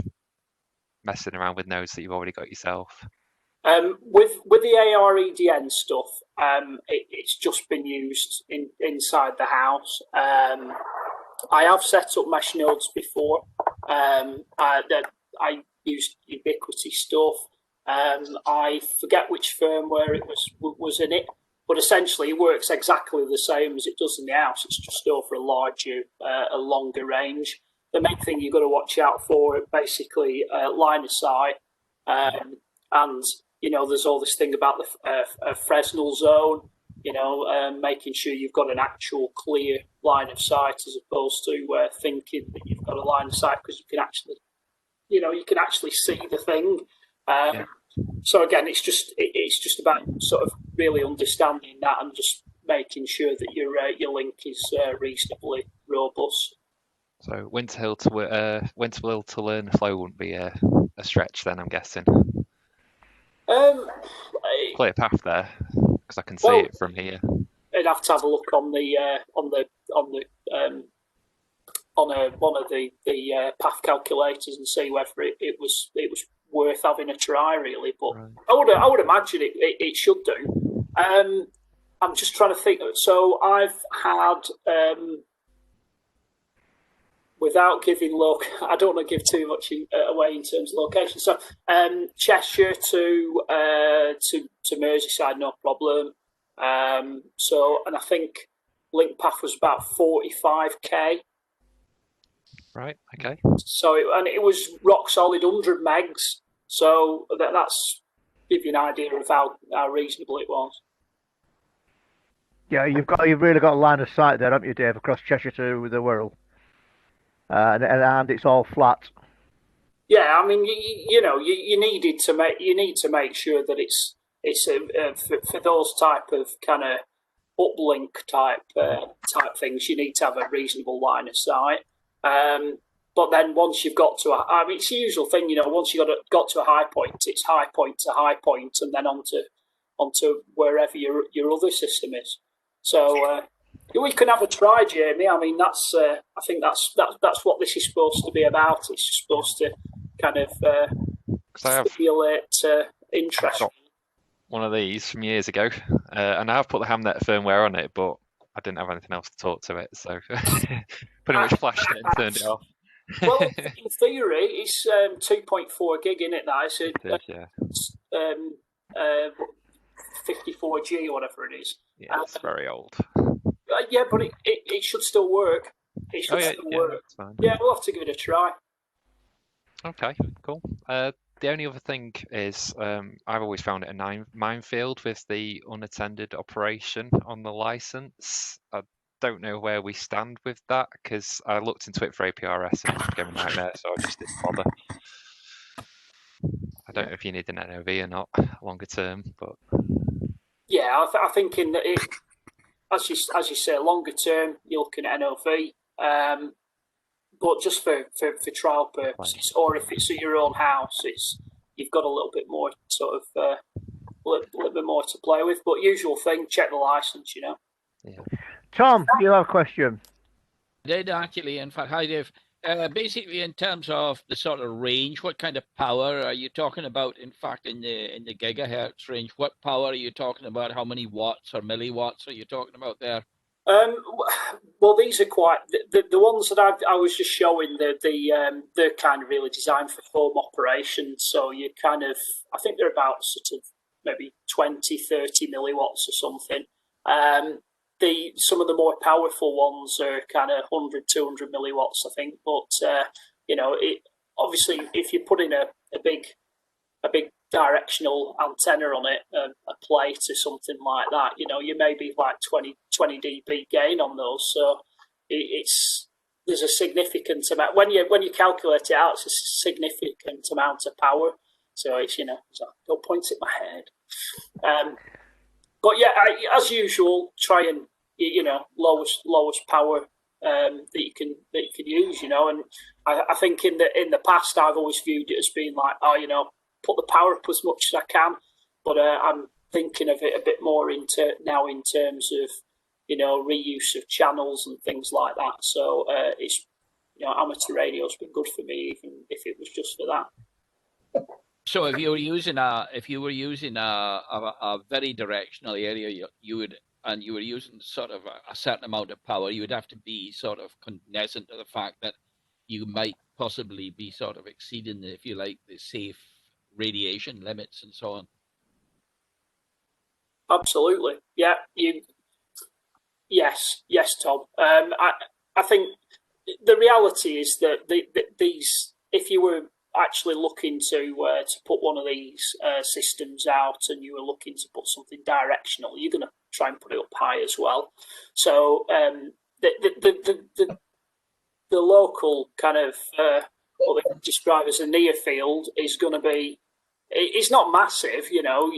messing around with nodes that you've already got yourself? With the AREDN stuff, it's just been used inside the house. I have set up mesh nodes before. I used Ubiquity stuff. I forget which firmware it was in it, but essentially it works exactly the same as it does in the house. It's just over a longer range. The main thing you've got to watch out for, basically, line of sight, and there's all this thing about the Fresnel zone. Making sure you've got an actual clear line of sight as opposed to thinking that you've got a line of sight because you can actually see the thing. So again, it's just about sort of really understanding that and just making sure that your link is reasonably robust. So Winterhill to learn the flow wouldn't be a stretch then, I'm guessing. Clear path there, because I can see it from here. I'd have to have a look on one of the path calculators and see whether it was worth having a try, really. But right. I would imagine it should do. I'm just trying to think. So I've had, without giving I don't want to give too much away in terms of location. So Cheshire to Merseyside, no problem. And I think link path was about 45k. Right. Okay. So it was rock solid 100 megs. So that's give you an idea of how reasonable it was. Yeah, you've really got a line of sight there, haven't you, Dave, across Cheshire to the Wirral, and it's all flat. Yeah, I mean, you need to make sure that it's for those type of kind of uplink type things. You need to have a reasonable line of sight. But then once you've got to, it's the usual thing, once you've got to a high point, it's high point to high point, and then onto wherever your other system is. So we can have a try, Jamie. I mean, that's I think that's what this is supposed to be about. It's supposed to kind of stimulate interest. I've got one of these from years ago, and I've put the Hamnet firmware on it, but I didn't have anything else to talk to it, so pretty much flashed it and turned it off. Well, in theory, it's 2.4 gig in it now. So it's 54G or whatever it is. Yeah, it's very old. Yeah, but it should still work. It should still work. Yeah, we'll have to give it a try. Okay, cool. The only other thing is I've always found it a minefield with the unattended operation on the license. I don't know where we stand with that, because I looked into it for APRS and it became a nightmare, so I just didn't bother. I don't know if you need an NOV or not longer term, but yeah, I think in as you say, longer term you're looking at NOV, but just for trial purposes, or if it's at your own house, you've got a little bit more sort of a little bit more to play with. But usual thing, check the license, Yeah. Tom, you have a question. I did actually. In fact, hi Dave. Basically, in terms of the sort of range, what kind of power are you talking about? In fact, in the gigahertz range, what power are you talking about? How many watts or milliwatts are you talking about there? Well, these are quite the ones that I was just showing. They're kind of really designed for home operations. So you kind of, I think they're about sort of maybe 20, 30 milliwatts or something. some of the more powerful ones are kind of 100, 200 milliwatts, I think. But obviously, if you put in a big directional antenna on it, a plate or something like that, you may be like 20 dB gain on those. So there's a significant amount when you calculate it out. It's a significant amount of power. So it's don't point at my head. But yeah, as usual, try and lowest power that you can use. And I think in the past I've always viewed it as being like, put the power up as much as I can. But I'm thinking of it a bit more in terms of reuse of channels and things like that. So it's amateur radio's been good for me, even if it was just for that. So if you were using a very directional area, you were using sort of a certain amount of power, you would have to be sort of cognizant of the fact that you might possibly be sort of exceeding, if you like, the safe radiation limits and so on. Absolutely, yeah. Yes, Tom. I think the reality is that these, if you were actually looking to put one of these systems out and you were looking to put something directional, you're going to try and put it up high as well. So the local kind of what they describe as a near field is going to be, it's not massive, and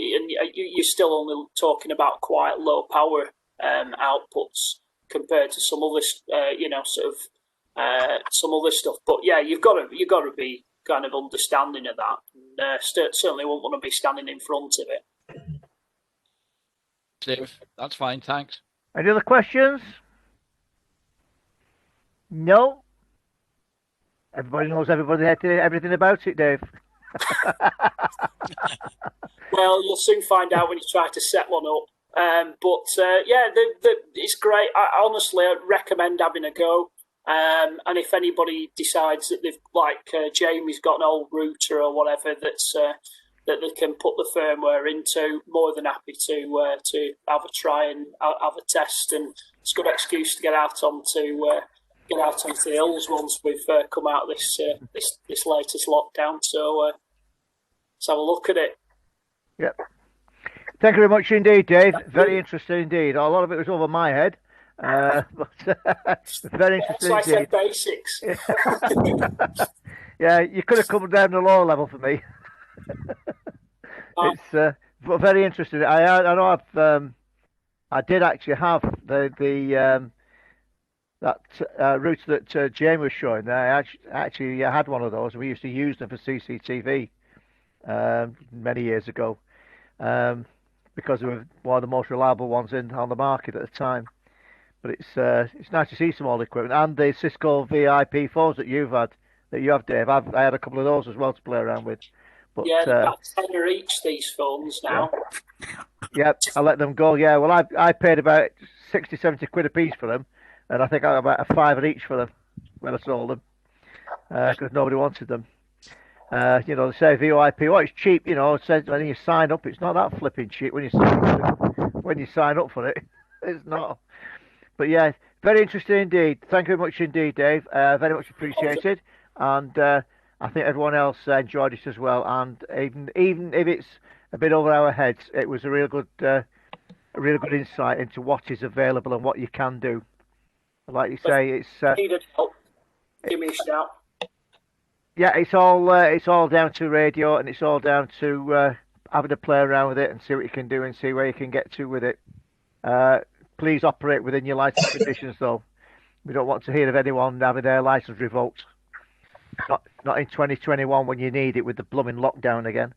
you're still only talking about quite low power outputs compared to some other some other stuff. But yeah, you've got to be kind of understanding of that. And, certainly won't want to be standing in front of it. Dave, that's fine, thanks. Any other questions? No. Everybody knows everything about it, Dave. Well, you'll soon find out when you try to set one up. It's great. I honestly recommend having a go. And if anybody decides that they've, like Jamie's got an old router or whatever that they can put the firmware into, more than happy to have a try and have a test. And it's a good excuse to get out onto the hills once we've come out of this latest lockdown. So let's have a look at it. Yep. Thank you very much indeed, Dave. Very interesting indeed. A lot of it was over my head. But very interesting. That's why I said basics. Yeah, you could have come down to the lower level for me. It's but very interesting. I know I did actually have the that router that Jamie was showing there. I actually had one of those, and we used to use them for CCTV many years ago because they were one of the most reliable ones on the market at the time. But it's nice to see some old equipment, and the Cisco VIP phones that you have, Dave. I had a couple of those as well to play around with. But, yeah, they're about £10 each, these phones now. Yeah, I let them go. Yeah, well, I paid about 60, 70 quid a piece for them, and I think I got about a £5 each for them when I sold them because nobody wanted them. They say VoIP, it's cheap. It says when you sign up, it's not that flipping cheap when you sign up for it. It's not. But yeah, very interesting indeed. Thank you very much indeed, Dave. Very much appreciated. And I think everyone else enjoyed it as well. And even if it's a bit over our heads, it was a real good insight into what is available and what you can do. Like you say, it's needed help. Give me a shout. Yeah, it's all down to radio, and it's all down to having to play around with it and see what you can do and see where you can get to with it. Please operate within your license conditions, though. We don't want to hear of anyone having their license revoked. Not in 2021 when you need it with the blooming lockdown again.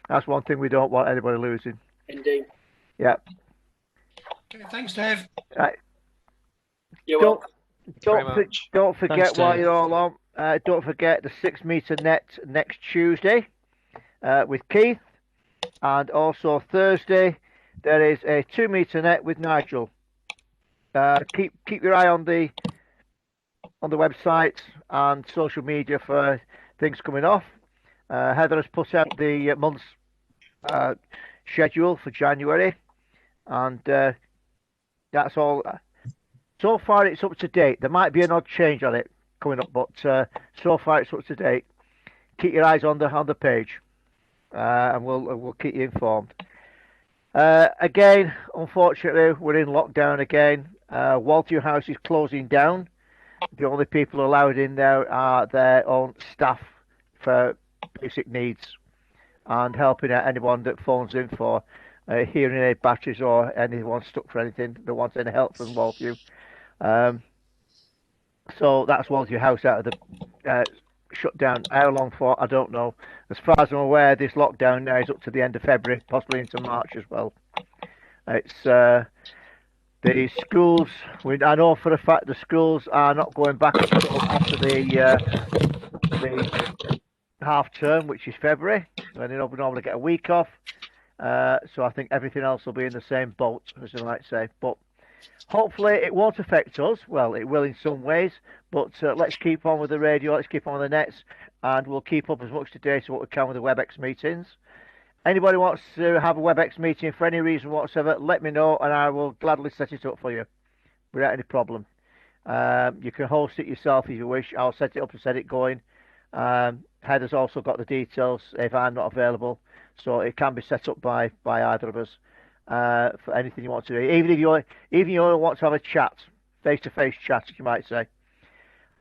That's one thing we don't want anybody losing. Indeed. Yeah. Okay, thanks, Dave. Right. You're welcome. Don't forget Thanks, while Dave. you're all on. Don't forget the 6 meter net next Tuesday with Keith, and also Thursday there is a 2 meter net with Nigel. Keep your eye on the website and social media for things coming off. Heather has put out the month's schedule for January. and that's all. So far, it's up to date. There might be an odd change on it coming up, but so far it's up to date. Keep your eyes on the page, and we'll keep you informed. Again, unfortunately, we're in lockdown again. Walthew House is closing down. The only people allowed in there are their own staff for basic needs and helping out anyone that phones in for hearing aid batteries or anyone stuck for anything that wants any help from Walthew. So that's Walthew House out of the shut down. How long for? I don't know. As far as I'm aware, this lockdown now is up to the end of February, possibly into March as well. It's the schools. I know for a fact the schools are not going back until after the half term, which is February, when they normally get a week off. So I think everything else will be in the same boat, as they might say. But hopefully it won't affect us. Well, it will in some ways, but let's keep on with the radio, let's keep on with the nets, and we'll keep up as much today as what we can with the WebEx meetings. Anybody wants to have a WebEx meeting for any reason whatsoever, let me know, and I will gladly set it up for you without any problem. You can host it yourself if you wish. I'll set it up and set it going. Heather's also got the details if I'm not available, so it can be set up by either of us. For anything you want to do, even if you want to have a chat, face-to-face chat, as you might say.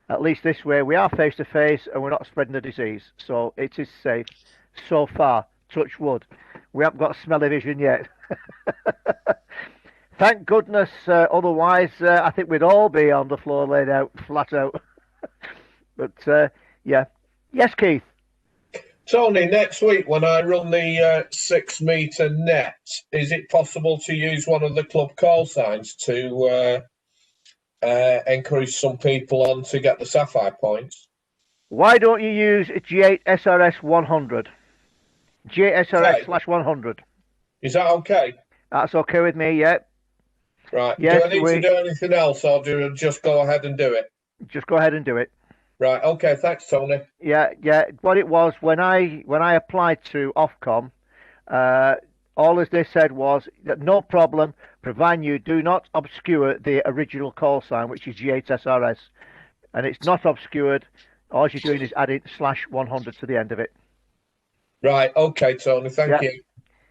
At least this way, we are face-to-face and we're not spreading the disease, so it is safe so far. Touch wood. We haven't got smelly vision yet. Thank goodness. Otherwise, I think we'd all be on the floor, laid out, flat out. But yeah, yes, Keith. Tony, next week when I run the 6-metre net, is it possible to use one of the club call signs to encourage some people on to get the sapphire points? Why don't you use G8 SRS 100? G8 SRS /100. Is that okay? That's okay with me, yeah. Right. Yes, do I need to do anything else, or do I just go ahead and do it? Just go ahead and do it. Right. Okay. Thanks, Tony. Yeah. What it was when I applied to Ofcom, all as they said was that no problem, providing you do not obscure the original call sign, which is G8 SRS, and it's not obscured. All you're doing is adding /100 to the end of it. Right. Okay, Tony. Thank you.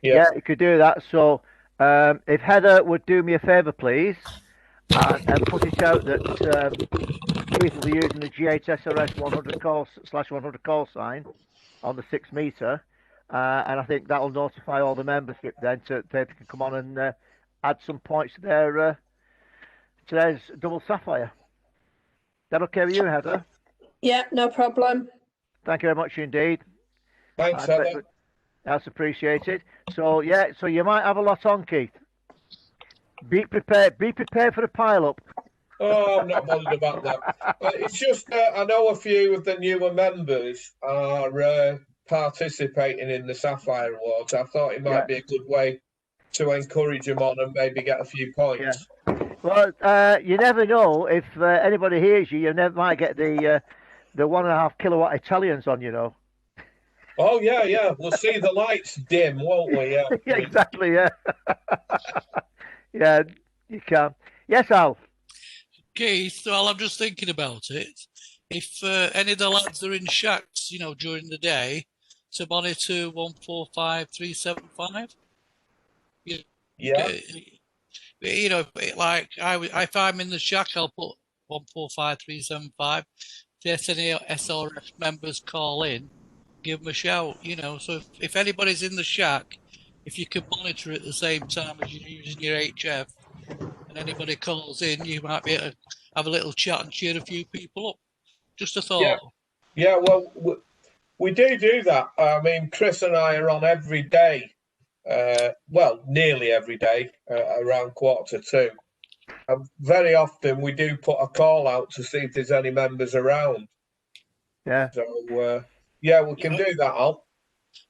Yeah, you could do that. So, if Heather would do me a favour, please, and put it out that Keith will be using the G8 SRS 100 call /100 call sign on the 6-metre, and I think that will notify all the membership then to they can come on and add some points to their today's double sapphire. Is that okay with you, Heather? Yeah, no problem. Thank you very much indeed. Thanks, Heather. That's appreciated. So yeah, so you might have a lot on, Keith. Be prepared. Be prepared for a pile-up. Oh, I'm not bothered about that. It's just I know a few of the newer members are participating in the Sapphire Awards. I thought it might be a good way to encourage them on and maybe get a few points. Yeah. Well, you never know if anybody hears you. You never might get the 1.5 kilowatt Italians on, you know. Oh yeah. We'll see the lights dim, won't we? Yeah. Yeah, exactly. Yeah. Yeah, you can. Yes, Al. Keith, well, I'm just thinking about it. If any of the lads are in shacks, during the day, to monitor 145375. Yeah. Like if I'm in the shack, I'll put 145375. If there's any SRF members call in, give them a shout. So if anybody's in the shack, if you can monitor at the same time as you're using your HF, and anybody calls in, you might be able to have a little chat and cheer a few people up. Just a thought. Yeah. Well, we do that. I mean, Chris and I are on every day. Well, nearly every day, around 1:45. And very often we do put a call out to see if there's any members around. Yeah. So, yeah, we can do that, Al.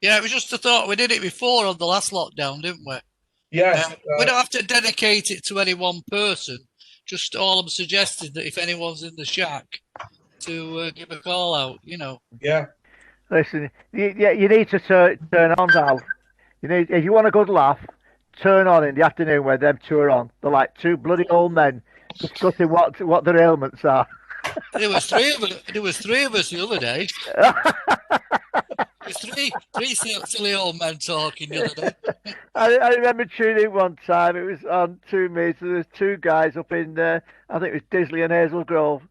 Yeah, it was just a thought. We did it before on the last lockdown, didn't we? Yes. We don't have to dedicate it to any one person. Just all I'm suggesting that if anyone's in the shack, to give a call out, Yeah. Listen, you need to turn on, Al. If you want a good laugh, turn on in the afternoon where them two are on. They're like two bloody old men discussing what their ailments are. There was three of us. There was three of us the other day. There's three silly old men talking the other day. I remember tuning in one time. It was on 2 meters. There was two guys up in I think it was Disley and Hazel Grove,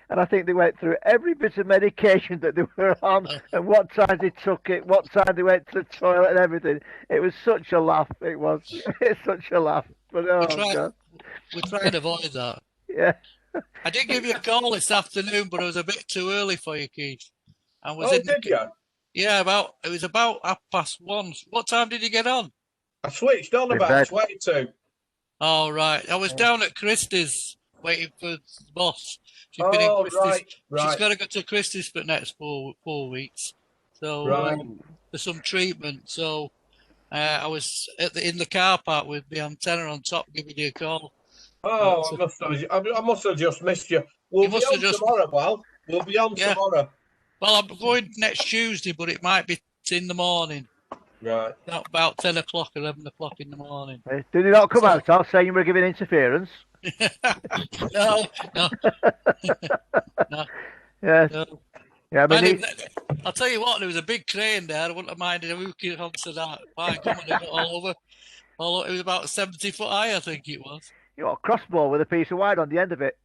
and I think they went through every bit of medication that they were on and what time they took it, what time they went to the toilet, and everything. It was such a laugh. It was. It's such a laugh. But we try and avoid that. Yeah. I did give you a call this afternoon, but it was a bit too early for you, Keith. Did you? Yeah, it was about 1:30. What time did you get on? I switched on about 22. Oh, right. I was down at Christie's waiting for the boss. She's right. She's got to go to Christie's for the next 4 weeks. So for some treatment. So I was in the car park with the antenna on top giving you a call. Oh, I must have just missed you. We'll be on tomorrow, Well. We'll be on tomorrow. Well, I'm going next Tuesday, but it might be in the morning. Right. About 10 o'clock, 11 o'clock in the morning. Did he not come out? I was saying you were giving interference. No. Yeah. No. Yeah, I mean, I'll tell you what, there was a big crane there. I wouldn't have minded hooking onto that. Fine, come on, all over. It was about 70 foot high, I think it was. You got a crossbow with a piece of wire on the end of it.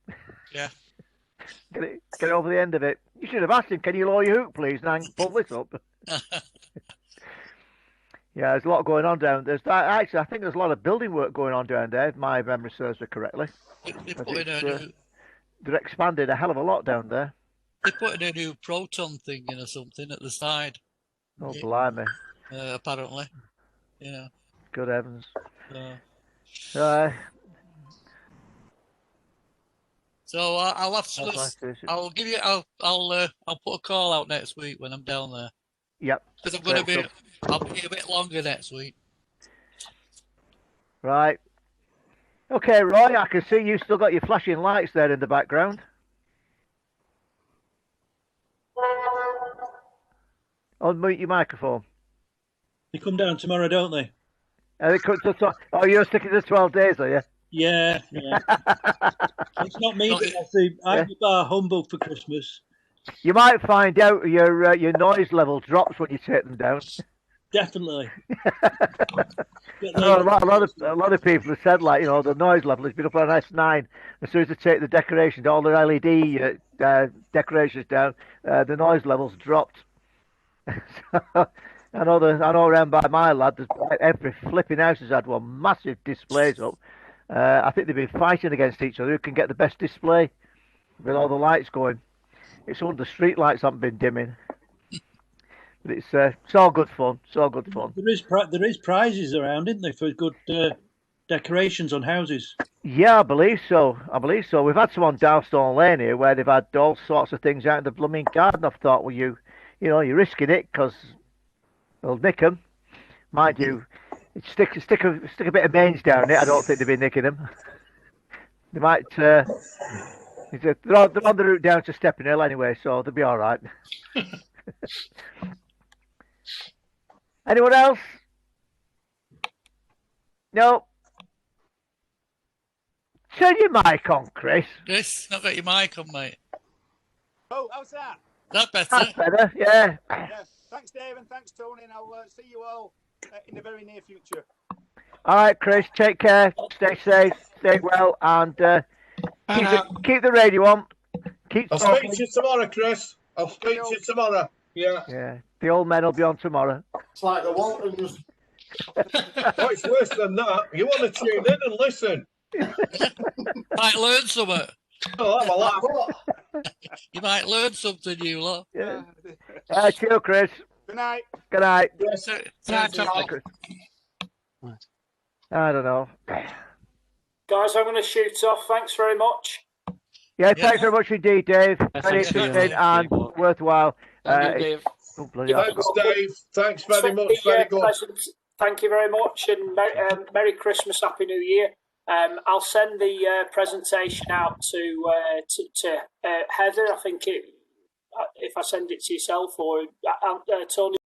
Yeah. Get over the end of it. You should have asked him, can you lower your hook, please, and I can pull this up. Yeah, there's a lot going on down there. Actually, I think there's a lot of building work going on down there, if my memory serves me correctly. They're expanding a hell of a lot down there. They put in a new proton thing in or something at the side. Oh, blimey. Apparently. Yeah. Good heavens. So I'll have to. I'll give you. I'll put a call out next week when I'm down there. Yep. Because I'm going to be. I'll be a bit longer next week. Right. Okay, Roy. I can see you still got your flashing lights there in the background. Unmute your microphone. They come down tomorrow, don't they? Oh, you're sticking to 12 days, are you? Yeah. It's not me, but I'm the bar humbug for Christmas. You might find out your noise level drops when you take them down. Definitely. A lot of people have said, like, the noise level has been up on S9. As soon as they take the decorations, all the LED decorations down, the noise levels dropped. So, I know around by my lad, every flipping house has had one massive displays up. I think they've been fighting against each other who can get the best display with all the lights going. It's all the street lights haven't been dimming. But it's all good fun. It's all good fun. There is prizes around, isn't there, for good decorations on houses? Yeah, I believe so. We've had some on Downstone Lane here where they've had all sorts of things out in the blooming garden. I've thought, well, you're risking it because they'll nick them. Mind you, stick a bit of mange down it. I don't think they'll be nicking them. They might. They're on the route down to Stepping Hill anyway, so they'll be all right. Anyone else? No. Turn your mic on, Chris. Chris, not got your mic on, mate. Oh, how's that? That better. That's better, yeah. Thanks, Dave, and thanks, Tony, and I'll see you all in the very near future. All right, Chris, take care. Stay safe, stay well, and keep the radio on. I'll speak to you tomorrow, Chris. I'll speak to you tomorrow. Yeah. The old men will be on tomorrow. It's like the Waltons. Oh, it's worse than that. You want to tune in and listen. Might learn something. Oh, have a laugh. You might learn something new, lot. Yeah. Cheers, Chris. Good night. Good night. Yes. Chris. I don't know. Guys, I'm going to shoot off. Thanks very much. Yeah, thanks very much indeed, Dave. Very interesting and worthwhile. Thank you, Dave. Thanks, Dave. Thanks very much. Very good. Thank you very much, and Merry Christmas, Happy New Year. I'll send the presentation out to Heather. I think if I send it to yourself or Tony.